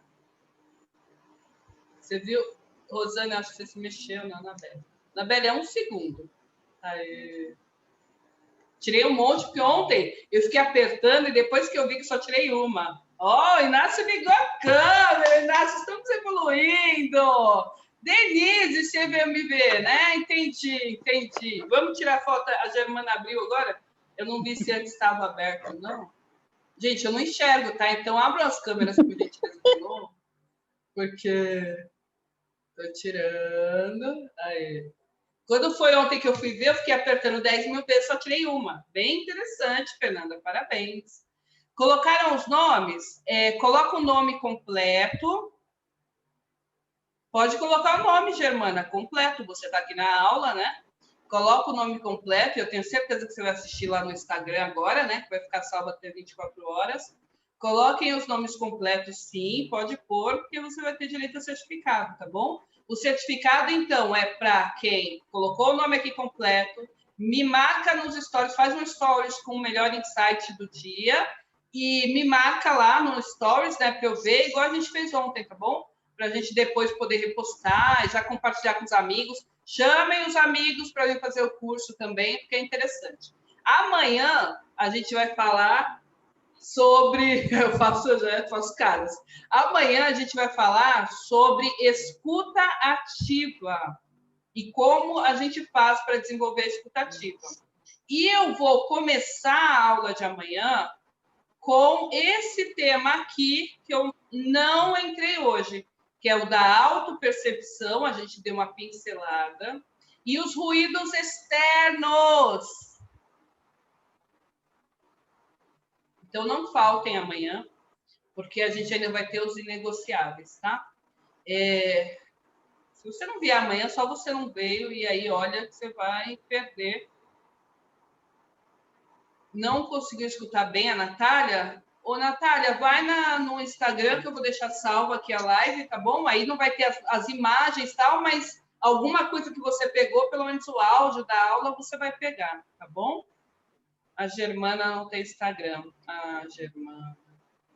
A: Você viu? Rosana, acho que você se mexeu, não, Anabelle. Anabelle, é um segundo. Aí. Tirei um monte, porque ontem eu fiquei apertando e depois que eu vi que só tirei uma. Inácio ligou a câmera, Inácio, estamos evoluindo. Denise, você veio me ver, né? Entendi. Vamos tirar a foto. A Germana abriu agora? Eu não vi se antes estava aberto, não. Gente, eu não enxergo, tá? Então, abram as câmeras por gentileza de novo. Porque... Tô tirando. Aí. Quando foi ontem que eu fui ver, eu fiquei apertando 10 mil vezes, só tirei uma. Bem interessante, Fernanda, parabéns. Colocaram os nomes? Coloca o nome completo. Pode colocar o nome, Germana, completo. Você está aqui na aula, né? Coloca o nome completo. Eu tenho certeza que você vai assistir lá no Instagram agora, né? Que vai ficar salvo até 24 horas. Coloquem os nomes completos, sim, pode pôr, porque você vai ter direito ao certificado, tá bom? O certificado, então, é para quem colocou o nome aqui completo, me marca nos stories, faz um stories com o melhor insight do dia e me marca lá no stories, né, para eu ver, igual a gente fez ontem, tá bom? Para a gente depois poder repostar e já compartilhar com os amigos. Chamem os amigos para vir fazer o curso também, porque é interessante. Amanhã a gente vai falar sobre... Eu já faço caras. Amanhã a gente vai falar sobre escuta ativa e como a gente faz para desenvolver a escuta ativa. E eu vou começar a aula de amanhã com esse tema aqui, que eu não entrei hoje, que é o da autopercepção, a gente deu uma pincelada, e os ruídos externos. Então, não faltem amanhã, porque a gente ainda vai ter os inegociáveis, tá? Se você não vier amanhã, só você não veio, e aí, olha, que você vai perder. Não conseguiu escutar bem a Natália? Ô, Natália, vai no Instagram, que eu vou deixar salva aqui a live, tá bom? Aí não vai ter as imagens e tal, mas alguma coisa que você pegou, pelo menos o áudio da aula, você vai pegar, tá bom? A Germana não tem Instagram. A Germana.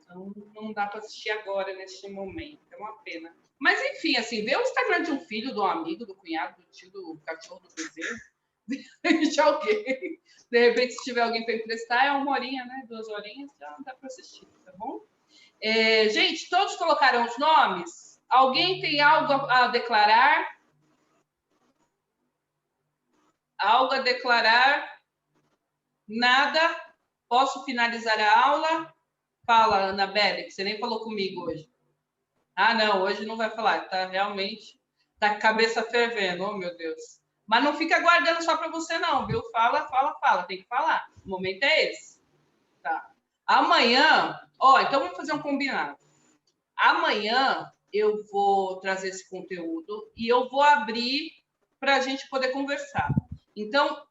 A: Então, não dá para assistir agora, neste momento. É uma pena. Mas, enfim, assim, ver o Instagram de um filho, de um amigo, do cunhado, do tio, do cachorro, do vizinho, de alguém. De repente, se tiver alguém para emprestar, é 1 horinha, né? 2 horinhas, já dá para assistir, tá bom? Gente, todos colocaram os nomes? Alguém tem algo a declarar? Algo a declarar? Nada? Posso finalizar a aula? Fala, Anabelle, que você nem falou comigo hoje. Ah, não, hoje não vai falar. Tá realmente... Tá com a cabeça fervendo, oh, meu Deus. Mas não fica guardando só para você, não, viu? Fala, fala, fala. Tem que falar. O momento é esse. Tá. Amanhã... então vamos fazer um combinado. Amanhã eu vou trazer esse conteúdo e eu vou abrir para a gente poder conversar. Então,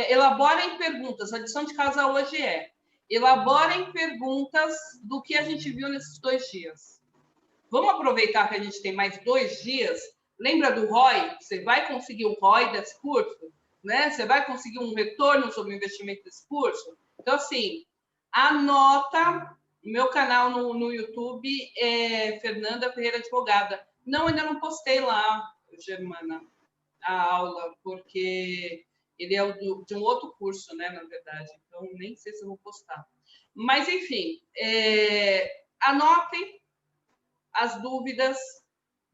A: elaborem perguntas. A lição de casa hoje elaborem perguntas do que a gente viu nesses 2 dias. Vamos aproveitar que a gente tem mais 2 dias. Lembra do ROI? Você vai conseguir o ROI desse curso? Né? Você vai conseguir um retorno sobre o investimento desse curso? Então, assim, anota. Meu canal no YouTube é Fernanda Ferreira Advogada. Não, ainda não postei lá, Germana, a aula, porque ele é de um outro curso, né, na verdade. Então, nem sei se eu vou postar. Mas, enfim, anotem as dúvidas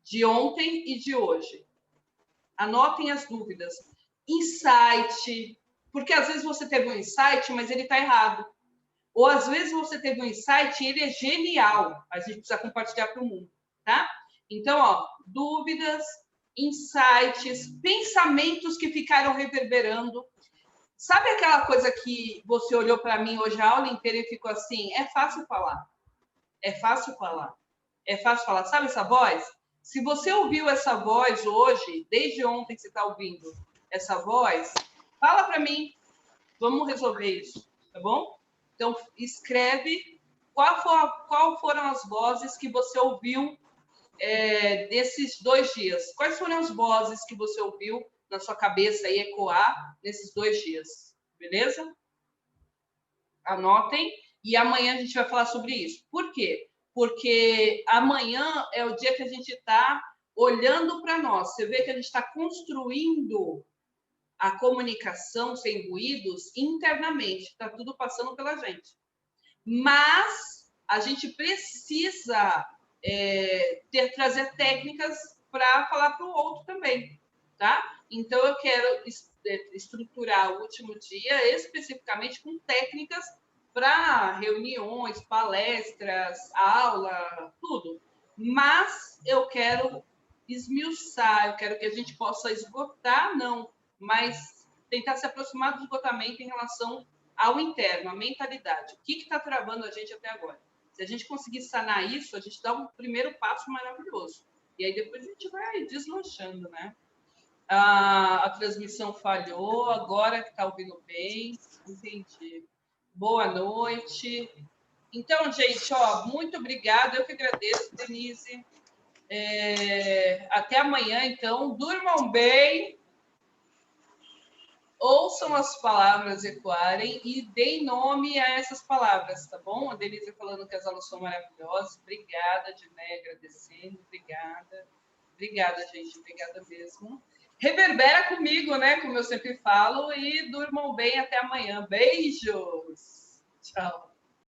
A: de ontem e de hoje. Anotem as dúvidas. Insight, porque às vezes você teve um insight, mas ele está errado. Ou às vezes você teve um insight e ele é genial. A gente precisa compartilhar para o mundo, tá? Então, dúvidas, insights, pensamentos que ficaram reverberando. Sabe aquela coisa que você olhou para mim hoje a aula inteira e ficou assim? É fácil falar. É fácil falar. É fácil falar. Sabe essa voz? Se você ouviu essa voz hoje, desde ontem que você está ouvindo essa voz, fala para mim. Vamos resolver isso, tá bom? Então, escreve qual foram as vozes que você ouviu desses 2 dias. Quais foram as vozes que você ouviu na sua cabeça e ecoar nesses 2 dias? Beleza? Anotem. E amanhã a gente vai falar sobre isso. Por quê? Porque amanhã é o dia que a gente está olhando para nós. Você vê que a gente está construindo a comunicação sem ruídos internamente. Está tudo passando pela gente. Mas a gente precisa trazer técnicas para falar para o outro também, tá? Então, eu quero estruturar o último dia especificamente com técnicas para reuniões, palestras, aula, tudo. Mas eu quero esmiuçar, eu quero que a gente possa esgotar, não, mas tentar se aproximar do esgotamento em relação ao interno, a mentalidade. O que está travando a gente até agora? Se a gente conseguir sanar isso, a gente dá um primeiro passo maravilhoso. E aí depois a gente vai deslanchando, né? A transmissão falhou, agora que está ouvindo bem, entendi. Boa noite. Então, gente, ó, muito obrigada, eu que agradeço, Denise. Até amanhã, então. Durmam bem, ouçam as palavras ecoarem e deem nome a essas palavras, tá bom? A Denise falando que as aulas são maravilhosas. Obrigada, Diné, agradecendo. Obrigada. Obrigada, gente. Obrigada mesmo. Reverbera comigo, né? Como eu sempre falo. E durmam bem até amanhã. Beijos. Tchau.